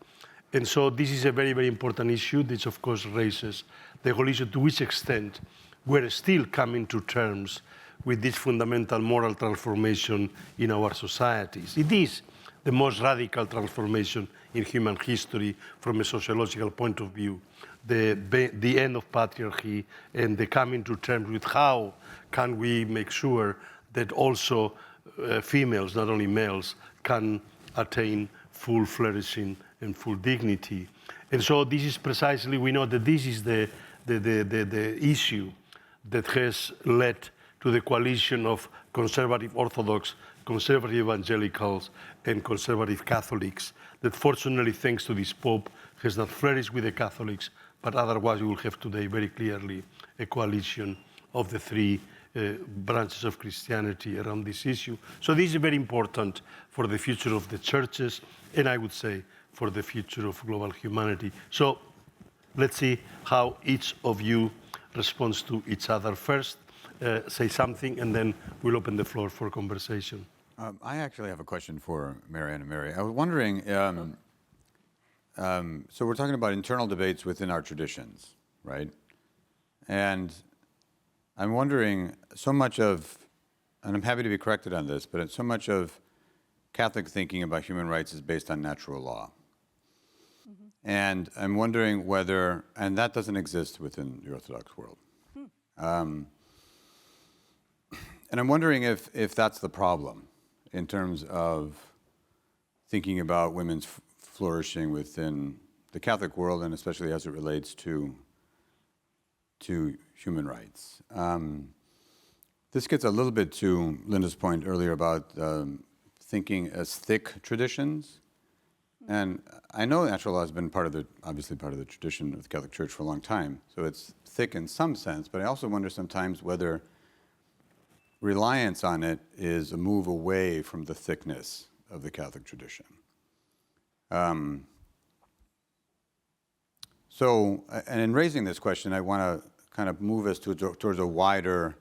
And so this is a very, very important issue. This, of course, raises the whole issue to which extent we're still coming to terms with this fundamental moral transformation in our societies. It is the most radical transformation in human history from a sociological point of view. The end of patriarchy and the coming to terms with how can we make sure that also females, not only males, can attain full flourishing and full dignity. And so this is precisely, we know that this is the issue that has led to the coalition of conservative Orthodox, conservative evangelicals, and conservative Catholics that fortunately, thanks to this Pope, has not flourished with the Catholics, but otherwise we will have today very clearly a coalition of the three branches of Christianity around this issue. So this is very important for the future of the churches, and I would say for the future of global humanity. So let's see how each of you responds to each other first. Say something, and then we'll open the floor for conversation. I actually have a question for Marianne and Mary. I was wondering, so we're talking about internal debates within our traditions, right? And I'm wondering, so much of, and I'm happy to be corrected on this, but so much of Catholic thinking about human rights is based on natural law. Mm-hmm. And I'm wondering whether, and that doesn't exist within the Orthodox world. And I'm wondering if that's the problem in terms of thinking about women's flourishing within the Catholic world, and especially as it relates to human rights. This gets a little bit to Linda's point earlier about thinking as thick traditions. And I know natural law has been obviously part of the tradition of the Catholic Church for a long time, so it's thick in some sense, but I also wonder sometimes whether reliance on it is a move away from the thickness of the Catholic tradition. So, and in raising this question, I want to kind of move us towards a wider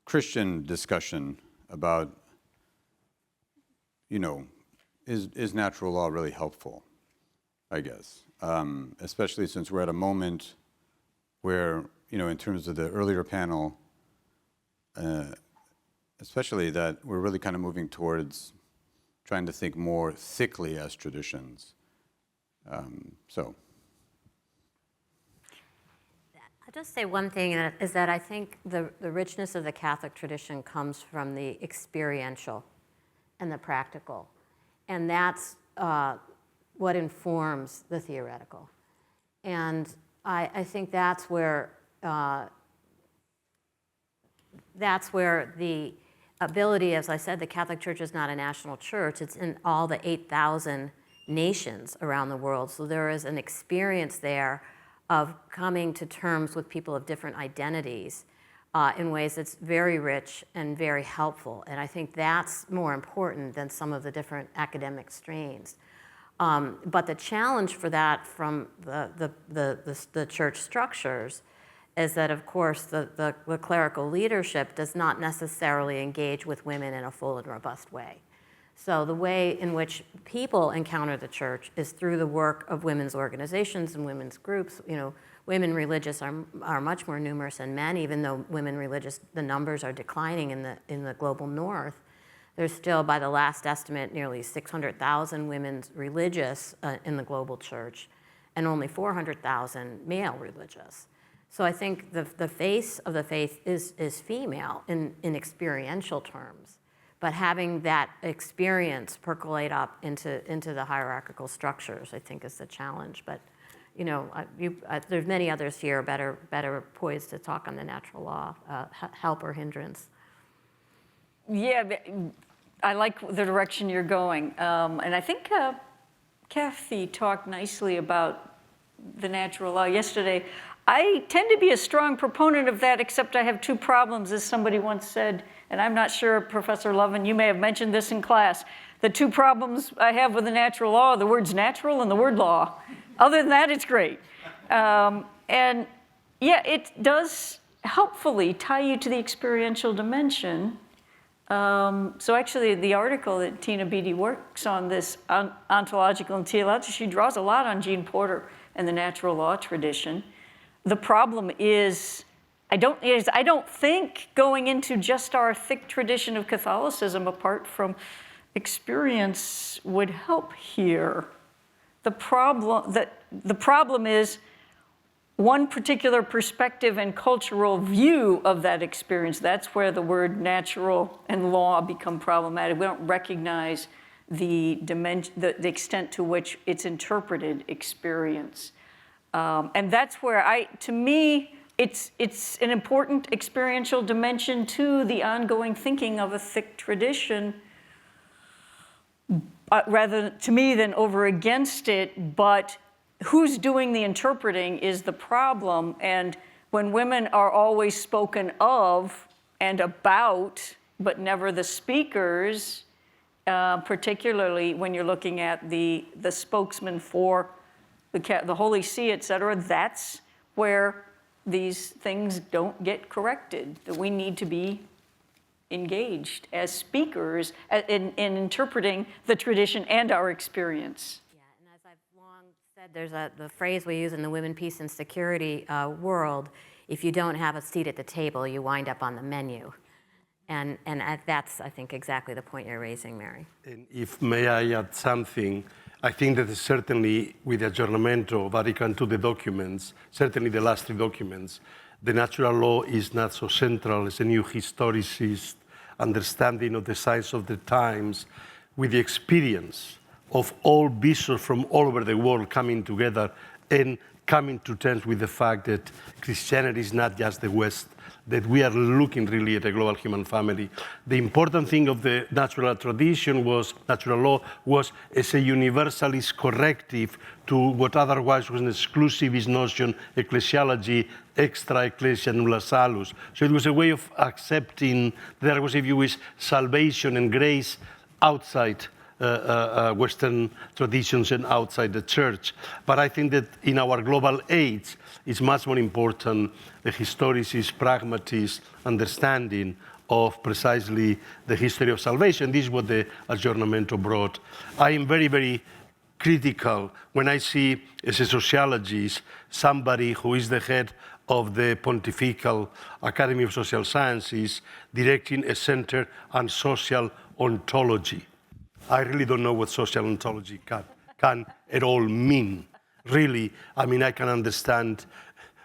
Christian discussion about, is natural law really helpful, I guess, especially since we're at a moment where, in terms of the earlier panel, especially that we're really kind of moving towards trying to think more thickly as traditions. I'll just say one thing, is that I think the richness of the Catholic tradition comes from the experiential and the practical. And that's what informs the theoretical. And I think that's where the ability, as I said, the Catholic Church is not a national church. It's in all the 8,000 nations around the world. So there is an experience there of coming to terms with people of different identities in ways that's very rich and very helpful. And I think that's more important than some of the different academic strains. But the challenge for that from the church structures is that, of course, the clerical leadership does not necessarily engage with women in a full and robust way. So the way in which people encounter the church is through the work of women's organizations and women's groups. Women religious are much more numerous than men, even though women religious, the numbers are declining in the global north. There's still, by the last estimate, nearly 600,000 women religious in the global church, and only 400,000 male religious. So I think the face of the faith is female in experiential terms. But having that experience percolate up into the hierarchical structures, I think, is the challenge. But there's many others here better poised to talk on the natural law, help or hindrance. Yeah, I like the direction you're going. And I think Kathy talked nicely about the natural law yesterday. I tend to be a strong proponent of that, except I have two problems, as somebody once said, and I'm not sure, Professor Lovin, you may have mentioned this in class. The two problems I have with the natural law are the words natural and the word law. Other than that, it's great. And yeah, it does helpfully tie you to the experiential dimension. So actually, the article that Tina Beattie works on, this ontological and theological, she draws a lot on Jean Porter and the natural law tradition. The problem is, I don't think going into just our thick tradition of Catholicism apart from experience would help here. The problem is one particular perspective and cultural view of that experience. That's where the word natural and law become problematic. We don't recognize the dimension, the extent to which it's interpreted experience. And that's where to me, it's an important experiential dimension to the ongoing thinking of a thick tradition, rather to me than over against it, but who's doing the interpreting is the problem. And when women are always spoken of and about, but never the speakers, particularly when you're looking at the spokesman for the Holy See, et cetera, that's where these things don't get corrected, that we need to be engaged as speakers in interpreting the tradition and our experience. Yeah, and as I've long said, there's the phrase we use in the women, peace, and security world: if you don't have a seat at the table, you wind up on the menu. And that's, I think, exactly the point you're raising, Mary. And if may I add something, I think that certainly with the aggiornamento Vatican II, the documents, certainly the last three documents, the natural law is not so central as a new historicist understanding of the signs of the times, with the experience of all bishops from all over the world coming together and coming to terms with the fact that Christianity is not just the West, that we are looking really at a global human family. The important thing of the natural tradition was, natural law was as a universalist corrective to what otherwise was an exclusivist notion, ecclesiology, extra ecclesia nulla salus. So it was a way of accepting there was, if you wish, salvation and grace outside Western traditions and outside the church. But I think that in our global age, it's much more important the historicist, pragmatist understanding of precisely the history of salvation. This is what the aggiornamento brought. I am very, very critical when I see, as a sociologist, somebody who is the head of the Pontifical Academy of Social Sciences directing a center on social ontology. I really don't know what social ontology can at all mean. Really, I mean, I can understand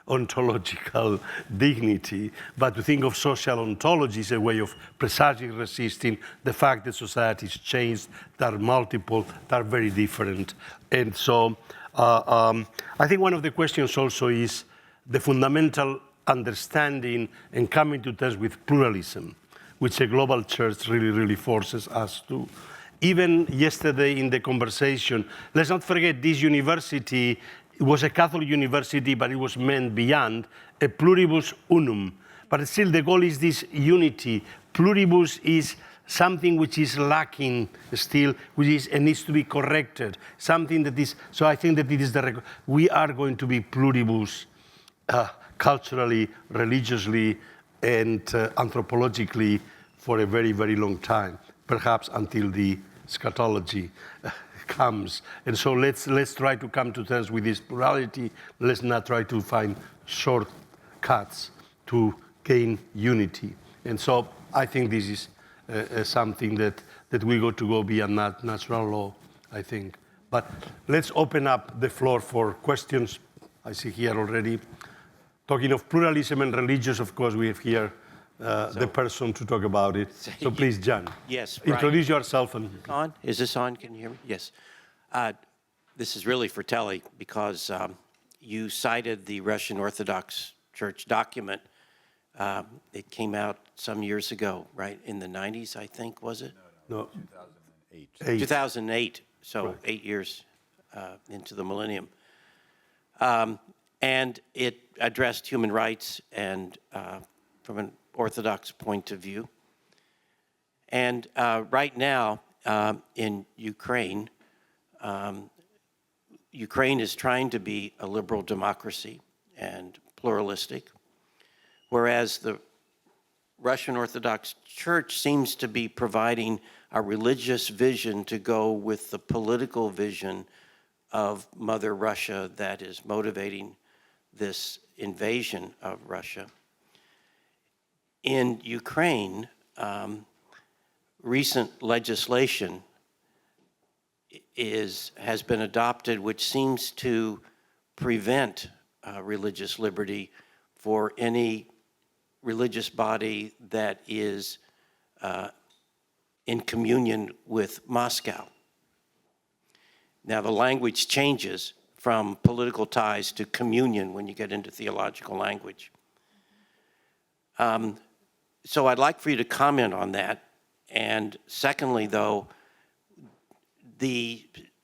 ontological dignity, but to think of social ontology is a way of precisely resisting the fact that societies changed, that are multiple, that are very different. And so I think one of the questions also is the fundamental understanding and coming to terms with pluralism, which a global church really, really forces us to. Even yesterday in the conversation, let's not forget this university was a Catholic university, but it was meant beyond a pluribus unum. But still the goal is this unity. Pluribus is something which is lacking still, which is and needs to be corrected. Something that is, so I think that it is we are going to be pluribus culturally, religiously, and anthropologically for a very, very long time, perhaps until the eschatology comes. And so let's try to come to terms with this plurality. Let's not try to find shortcuts to gain unity. And so I think this is something that we got to go beyond natural law, I think. But let's open up the floor for questions. I see here already. Talking of pluralism and religious, of course, we have here the person to talk about it. So please, John. Yes, Brian. Introduce yourself. On? Is this on? Can you hear me? Yes. This is really for Telly because you cited the Russian Orthodox Church document. It came out some years ago, right? In the 90s, I think, was it? No. 2008. 2008, so right. 8 years into the millennium. And it addressed human rights and from an Orthodox point of view. And right now in Ukraine, Ukraine is trying to be a liberal democracy and pluralistic, whereas the Russian Orthodox Church seems to be providing a religious vision to go with the political vision of Mother Russia that is motivating this invasion of Russia. In Ukraine, recent legislation has been adopted which seems to prevent religious liberty for any religious body that is in communion with Moscow. Now the language changes from political ties to communion when you get into theological language. So I'd like for you to comment on that. And secondly, though,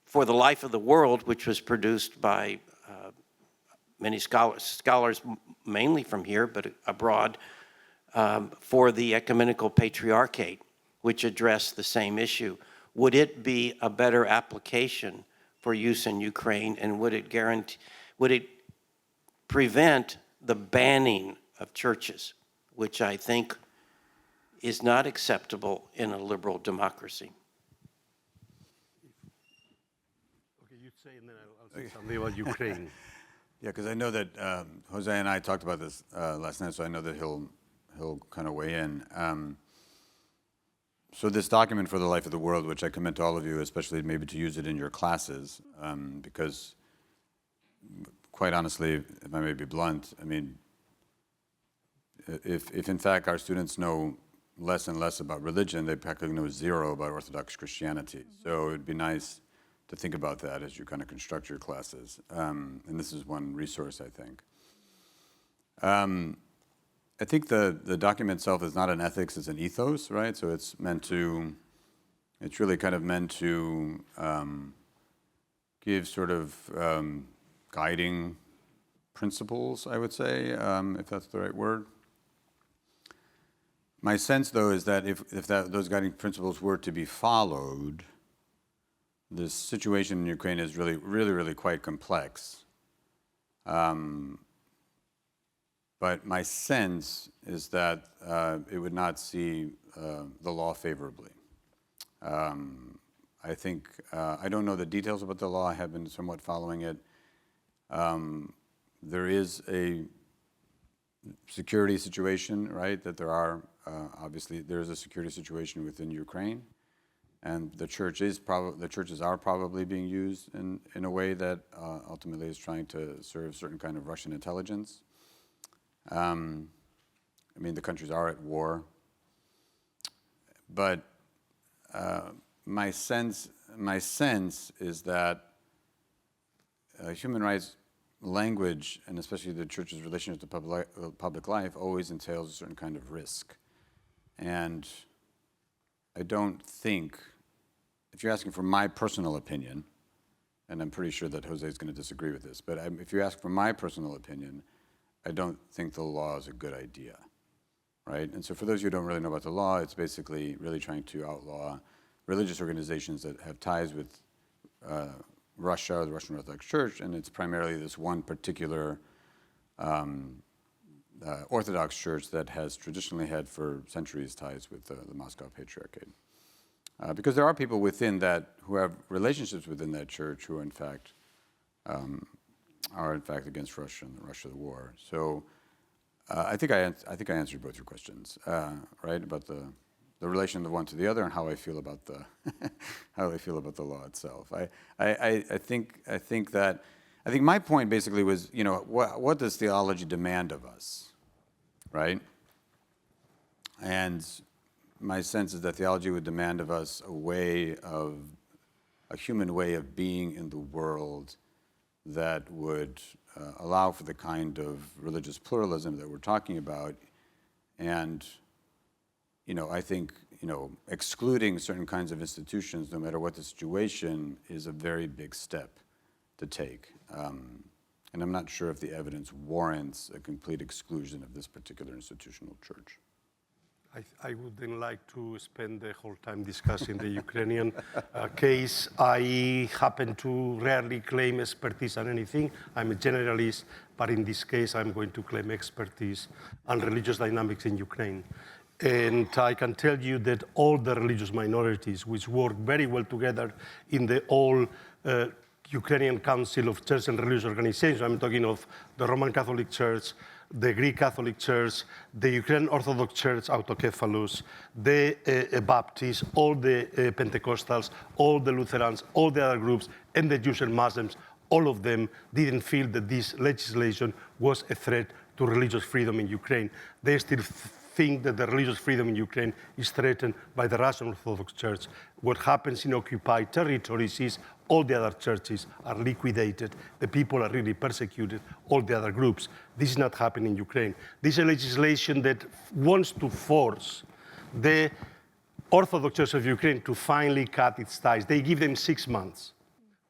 For the Life of the World, which was produced by many scholars mainly from here, but abroad, for the ecumenical patriarchate, which addressed the same issue. Would it be a better application for use in Ukraine, and would it prevent the banning of churches, which I think is not acceptable in a liberal democracy? Okay, you say, and then I'll say something about Ukraine. Yeah, because I know that Jose and I talked about this last night, so I know that he'll kind of weigh in. So this document for the Life of the World, which I commend to all of you, especially maybe to use it in your classes, because quite honestly, if I may be blunt, I mean, if in fact our students know less and less about religion, they practically know zero about Orthodox Christianity. So it would be nice think about that as you kind of construct your classes. And this is one resource, I think. I think the document itself is not an ethics, it's an ethos, right? So it's really kind of meant to give sort of guiding principles, I would say, if that's the right word. My sense, though, is that if those guiding principles were to be followed, the situation in Ukraine is really quite complex. But my sense is that it would not see the law favorably. I think, I don't know the details about the law. I have been somewhat following it. There is a security situation, right? That there are, obviously, there is a security situation within Ukraine. And the churches are probably being used in a way that ultimately is trying to serve certain kind of Russian intelligence. I mean, the countries are at war. But my sense is that human rights language, and especially the church's relationship to public life, always entails a certain kind of risk. And I don't think, if you're asking for my personal opinion, and I'm pretty sure that Jose is going to disagree with this, but if you ask for my personal opinion, I don't think the law is a good idea, right? And so for those of you who don't really know about the law, it's basically really trying to outlaw religious organizations that have ties with Russia, or the Russian Orthodox Church, and it's primarily this one particular Orthodox Church that has traditionally had for centuries ties with the Moscow Patriarchate. Because there are people within that who have relationships within that church who are in fact against Russia and the war. So I think I answered both your questions, right? About the relation of the one to the other and how I feel about the the law itself. I think my point basically was, you know, what does theology demand of us, right? And my sense is that theology would demand of us a human way of being in the world that would allow for the kind of religious pluralism that we're talking about. And, you know, I think, you know, excluding certain kinds of institutions, no matter what the situation, is a very big step to take. And I'm not sure if the evidence warrants a complete exclusion of this particular institutional church. I would then like to spend the whole time discussing the Ukrainian case. I happen to rarely claim expertise on anything. I'm a generalist, but in this case, I'm going to claim expertise on religious dynamics in Ukraine. And I can tell you that all the religious minorities, which work very well together in the all Ukrainian Council of Church and Religious Organizations, I'm talking of the Roman Catholic Church, the Greek Catholic Church, the Ukrainian Orthodox Church, Autocephalous, the Baptists, all the Pentecostals, all the Lutherans, all the other groups, and the Jews and Muslims, all of them didn't feel that this legislation was a threat to religious freedom in Ukraine. They still think that the religious freedom in Ukraine is threatened by the Russian Orthodox Church. What happens in occupied territories is all the other churches are liquidated. The people are really persecuted, all the other groups. This is not happening in Ukraine. This is a legislation that wants to force the Orthodox Church of Ukraine to finally cut its ties. They give them 6 months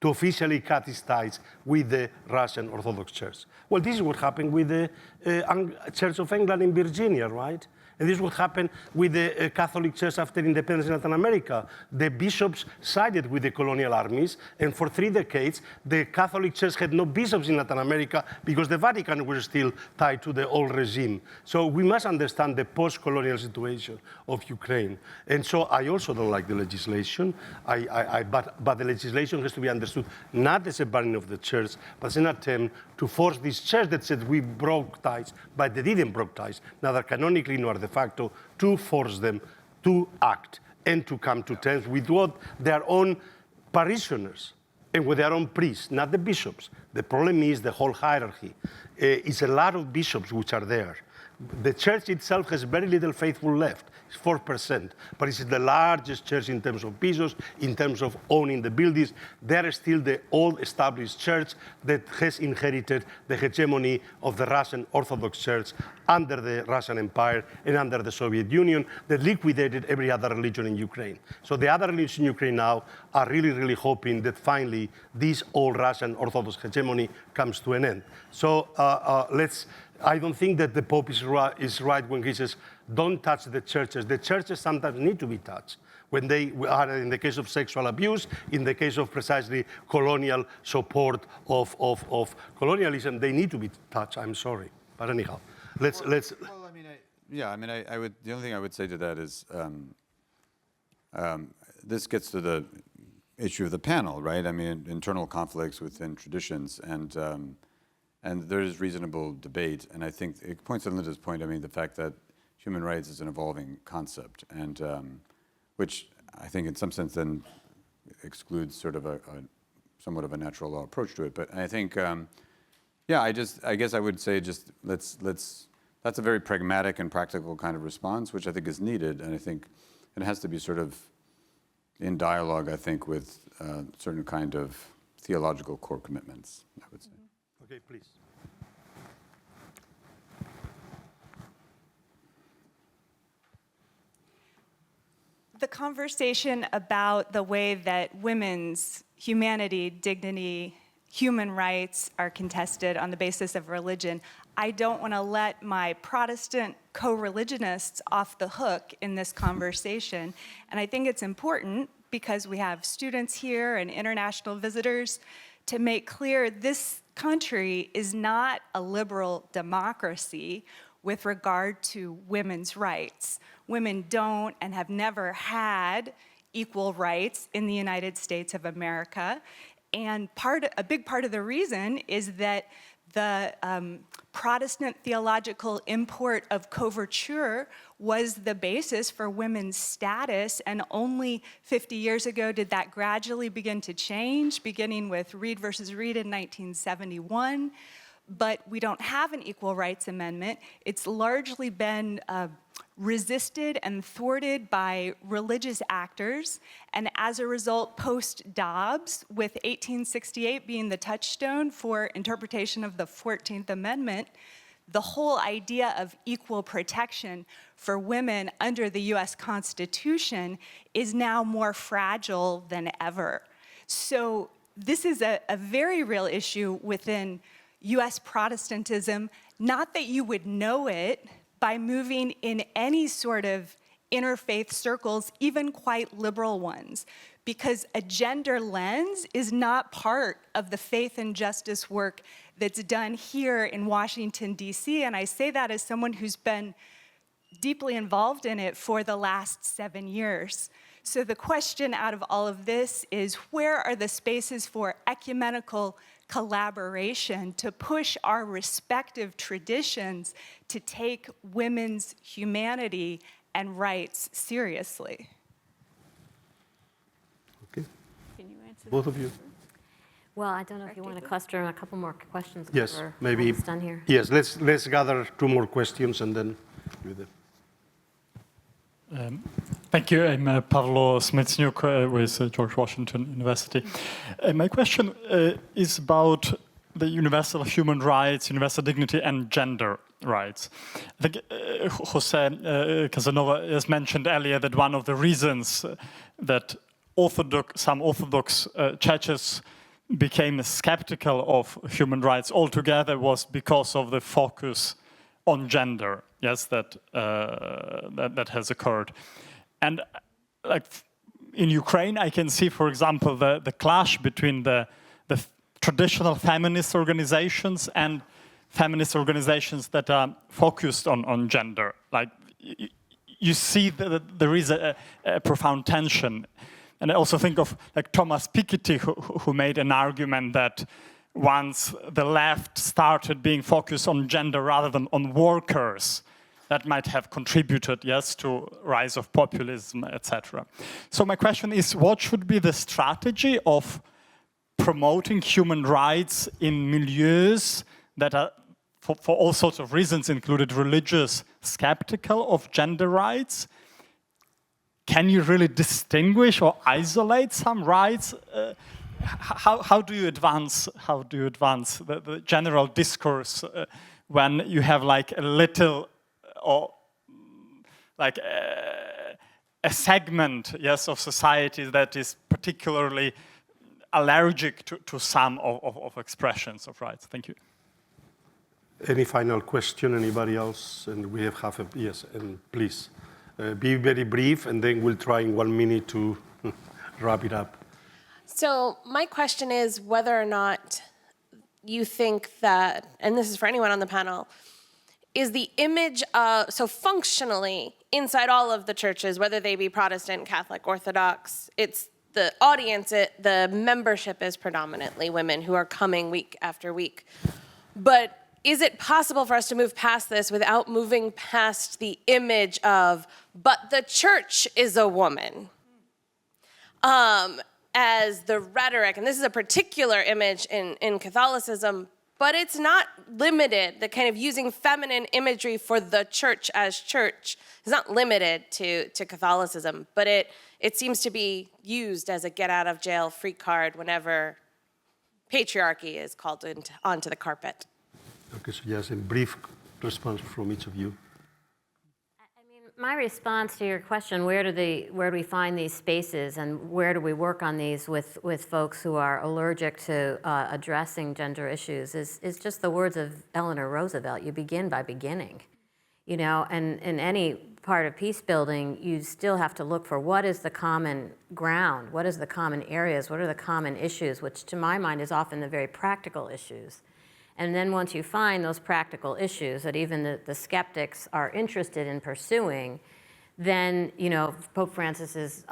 to officially cut its ties with the Russian Orthodox Church. Well, this is what happened with the Church of England in Virginia, right? And this is what happened with the Catholic Church after independence in Latin America. The bishops sided with the colonial armies, and for 3 decades, the Catholic Church had no bishops in Latin America because the Vatican was still tied to the old regime. So we must understand the post-colonial situation of Ukraine. And so I also don't like the legislation, but the legislation has to be understood not as a burning of the church, but as an attempt to force this church that said we broke ties, but they didn't break ties, neither canonically nor de facto, to force them to act and to come to terms with what their own parishioners and with their own priests, not the bishops. The problem is the whole hierarchy. It's a lot of bishops which are there The church itself has very little faithful left. It's 4%, but it's the largest church in terms of pesos, in terms of owning the buildings. They are still the old established church that has inherited the hegemony of the Russian Orthodox Church under the Russian Empire and under the Soviet Union that liquidated every other religion in Ukraine. So the other religions in Ukraine now are really, really hoping that finally this old Russian Orthodox hegemony comes to an end. So I don't think that the Pope is right when he says, don't touch the churches. The churches sometimes need to be touched. When they are in the case of sexual abuse, in the case of precisely colonial support of colonialism, they need to be touched. I'm sorry. But anyhow, let's. Well, I would. The only thing I would say to that is, this gets to the issue of the panel, right? I mean, internal conflicts within traditions, and there is reasonable debate. And I think it points to Linda's point. I mean, the fact that human rights is an evolving concept, and which I think in some sense then excludes sort of a somewhat of a natural law approach to it. But I think, I guess I would say just let's. That's a very pragmatic and practical kind of response, which I think is needed, and I think it has to be sort of in dialogue, I think, with certain kind of theological core commitments, I would say. Okay, please. The conversation about the way that women's humanity, dignity, human rights are contested on the basis of religion, I don't want to let my Protestant co-religionists off the hook in this conversation. And I think it's important, because we have students here and international visitors, to make clear this country is not a liberal democracy with regard to women's rights. Women don't and have never had equal rights in the United States of America. And a big part of the reason is that the Protestant theological import of coverture was the basis for women's status, and only 50 years ago did that gradually begin to change, beginning with Reed versus Reed in 1971. But we don't have an Equal Rights Amendment. It's largely been resisted and thwarted by religious actors, and as a result, post-Dobbs, with 1868 being the touchstone for interpretation of the 14th Amendment, the whole idea of equal protection for women under the US Constitution is now more fragile than ever. So this is a very real issue within US Protestantism, not that you would know it by moving in any sort of interfaith circles, even quite liberal ones, because a gender lens is not part of the faith and justice work that's done here in Washington, D.C., and I say that as someone who's been deeply involved in it for the last 7 years. So the question out of all of this is, where are the spaces for ecumenical collaboration to push our respective traditions to take women's humanity and rights seriously? Okay. Can you answer Both of you. Well, I don't know if you want to cluster in a couple more questions. Yes, We're maybe. almost done here. Yes, let's gather 2 more questions and then do them. Thank you. I'm Pavlo Smetsniuk with George Washington University. My question is about the universal human rights, universal dignity, and gender rights. I think Jose Casanova has mentioned earlier that one of the reasons that some Orthodox churches became skeptical of human rights altogether was because of the focus on gender. Yes, that has occurred. And like in Ukraine, I can see, for example, the clash between the traditional feminist organizations and feminist organizations that are focused on gender. Like you see that there is a profound tension. And I also think of like Thomas Piketty, who made an argument that once the left started being focused on gender rather than on workers, that might have contributed, yes, to rise of populism, etc. So my question is, what should be the strategy of promoting human rights in milieus that are for all sorts of reasons, included religious, skeptical of gender rights. Can you really distinguish or isolate some rights? How do you advance the general discourse when you have like a little or like a segment, yes, of society that is particularly allergic to some of expressions of rights? Thank you. Any final question, anybody else? And we have half a, yes, and please, be very brief, and then we'll try in 1 minute to wrap it up. So my question is whether or not you think that, and this is for anyone on the panel, is the image of, so functionally, inside all of the churches, whether they be Protestant, Catholic, Orthodox, it's the audience, the membership is predominantly women who are coming week after week. But is it possible for us to move past this without moving past the image of, but the church is a woman? As the rhetoric, and this is a particular image in Catholicism, but it's not limited, the kind of using feminine imagery for the church as church is not limited to Catholicism, but it seems to be used as a get out of jail free card whenever patriarchy is called onto the carpet. Okay, so yes, a brief response from each of you. My response to your question, where do we find these spaces and where do we work on these with folks who are allergic to addressing gender issues is just the words of Eleanor Roosevelt. You begin by beginning, you know, and in any part of peace building, you still have to look for what is the common ground, what is the common areas, what are the common issues, which to my mind is often the very practical issues. And then once you find those practical issues that even the skeptics are interested in pursuing, then, you know, Pope Francis's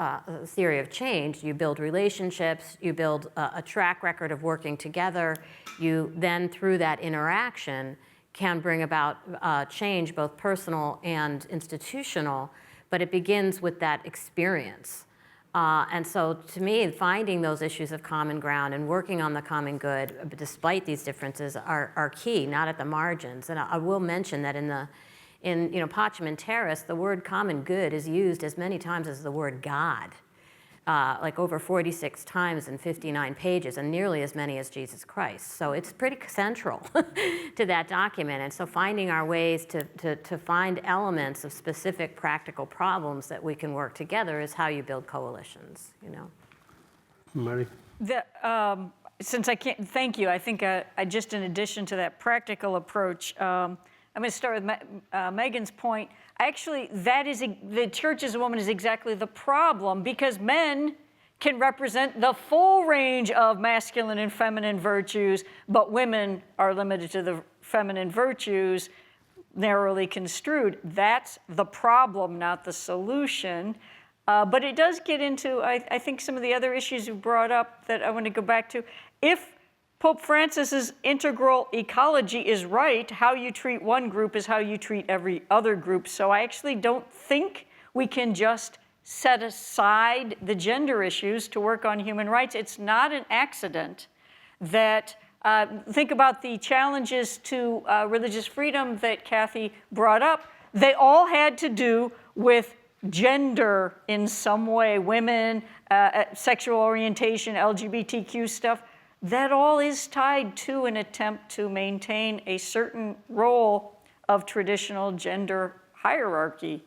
theory of change, you build relationships, you build a track record of working together, you then through that interaction can bring about change, both personal and institutional, but it begins with that experience. And so to me, finding those issues of common ground and working on the common good, despite these differences, are key, not at the margins. And I will mention that in you know, Pacem in Terris, the word common good is used as many times as the word God, like over 46 times in 59 pages, and nearly as many as Jesus Christ. So it's pretty central to that document. And so finding our ways to find elements of specific practical problems that we can work together is how you build coalitions, you know. Mary? Since I can't, thank you. I think I just, in addition to that practical approach, I'm going to start with Megan's point. Actually, the church as a woman is exactly the problem, because men can represent the full range of masculine and feminine virtues, but women are limited to the feminine virtues, narrowly construed. That's the problem, not the solution. But it does get into, I think, some of the other issues you brought up that I want to go back to. If Pope Francis's integral ecology is right, how you treat one group is how you treat every other group. So I actually don't think we can just set aside the gender issues to work on human rights. It's not an accident that, think about the challenges to religious freedom that Kathy brought up. They all had to do with gender in some way, women, sexual orientation, LGBTQ stuff. That all is tied to an attempt to maintain a certain role of traditional gender hierarchy.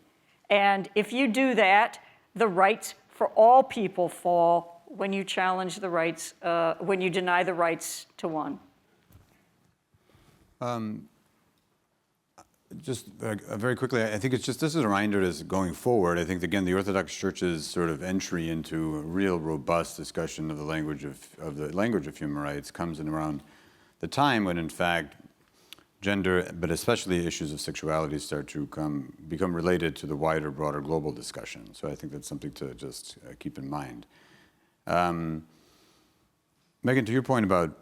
And if you do that, the rights for all people fall when you challenge the rights, when you deny the rights to one. Just very quickly, I think it's just, this is a reminder as going forward. I think, again, the Orthodox Church's sort of entry into a real robust discussion of the language of human rights comes in around the time when, in fact, gender, but especially issues of sexuality, start to become related to the wider, broader global discussion. So I think that's something to just keep in mind. Megan, to your point about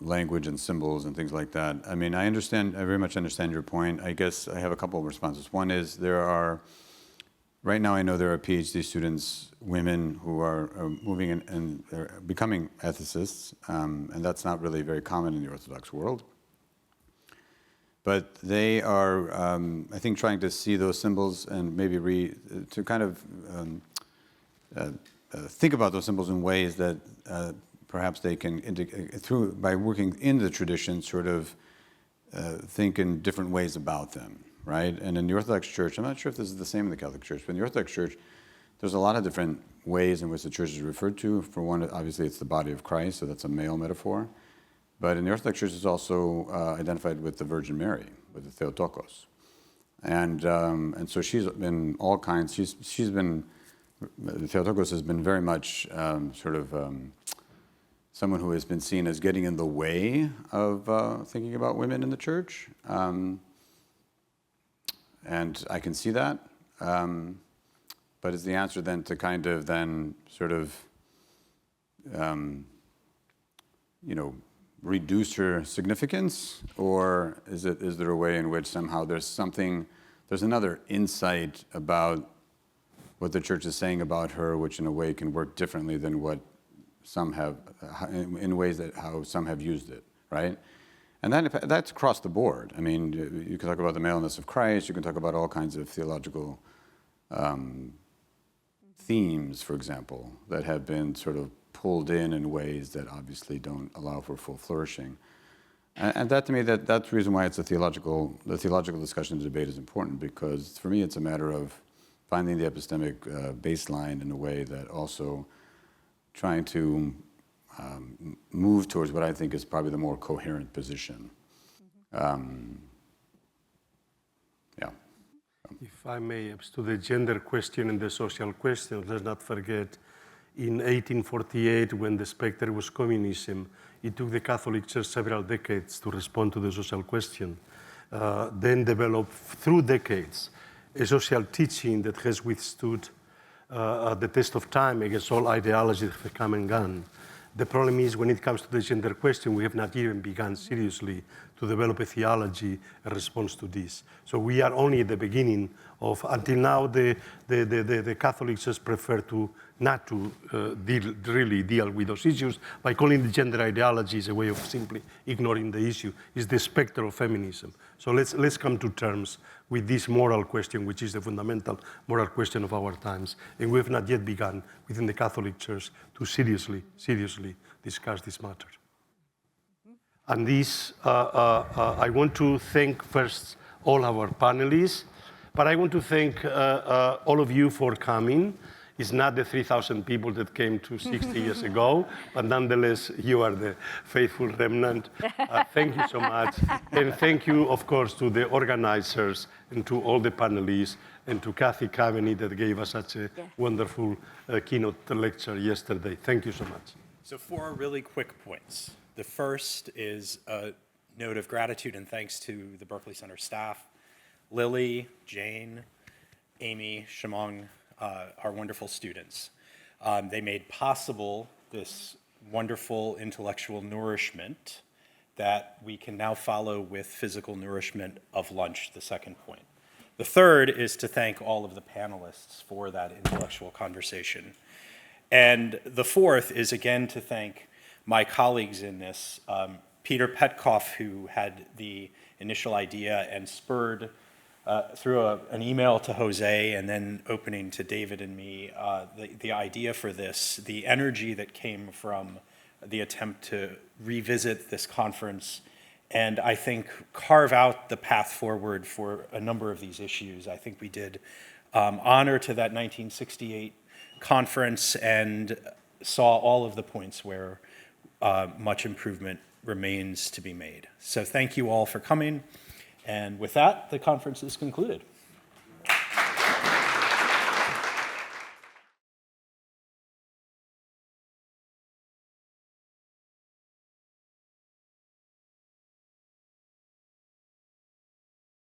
language and symbols and things like that. I mean, I very much understand your point. I guess I have a couple of responses. One is right now I know there are PhD students, women, who are moving in and they're becoming ethicists, and that's not really very common in the Orthodox world. but they are, I think, trying to see those symbols and maybe to kind of think about those symbols in ways that perhaps they can, by working in the tradition, sort of think in different ways about them, right? And in the Orthodox Church, I'm not sure if this is the same in the Catholic Church, but in the Orthodox Church, there's a lot of different ways in which the Church is referred to. For one, obviously, it's the body of Christ, so that's a male metaphor. But in the Orthodox Church, it's also identified with the Virgin Mary, with the Theotokos. And so she's been all kinds, the Theotokos has been very much someone who has been seen as getting in the way of thinking about women in the church. And I can see that. But is the answer then to kind of then sort of, reduce her significance? Or is there a way in which somehow there's another insight about what the church is saying about her, which in a way can work differently than what some have, in ways that how some have used it, right? And that's across the board. I mean, you can talk about the maleness of Christ, you can talk about all kinds of theological themes, for example, that have been sort of pulled in ways that obviously don't allow for full flourishing. And that, to me, that's the reason why the theological discussion and debate is important, because for me it's a matter of finding the epistemic baseline in a way that also trying to move towards what I think is probably the more coherent position. If I may, to the gender question and the social question, let's not forget, in 1848, when the specter was communism, it took the Catholic Church several decades to respond to the social question. Then developed, through decades, a social teaching that has withstood the test of time against all ideologies that have come and gone. The problem is, when it comes to the gender question, we have not even begun seriously to develop a theology in response to this. So we are only at the beginning of, until now, the Catholic Church prefer not to really deal with those issues by calling the gender ideology as a way of simply ignoring the issue. It's the specter of feminism. So let's come to terms with this moral question, which is the fundamental moral question of our times. And we have not yet begun within the Catholic Church to seriously discuss this matter. And this, I want to thank first all our panelists, but I want to thank all of you for coming. It's not the 3,000 people that came to 60 years ago, but nonetheless, you are the faithful remnant. Thank you so much. And thank you, of course, to the organizers and to all the panelists and to Kathy Kavanagh that gave us such a wonderful keynote lecture yesterday. Thank you so much. So 4 really quick points. The first is a note of gratitude and thanks to the Berkley Center staff, Lily, Jane, Amy, Shimong, our wonderful students. They made possible this wonderful intellectual nourishment that we can now follow with physical nourishment of lunch, the second point. The third is to thank all of the panelists for that intellectual conversation. And the fourth is, again, to thank my colleagues in this, Peter Petkoff, who had the initial idea and spurred through an email to Jose and then opening to David and me, the idea for this, the energy that came from the attempt to revisit this conference, and I think carve out the path forward for a number of these issues. I think we did honor to that 1968 conference and saw all of the points where much improvement remains to be made. So thank you all for coming. And with that, the conference is concluded.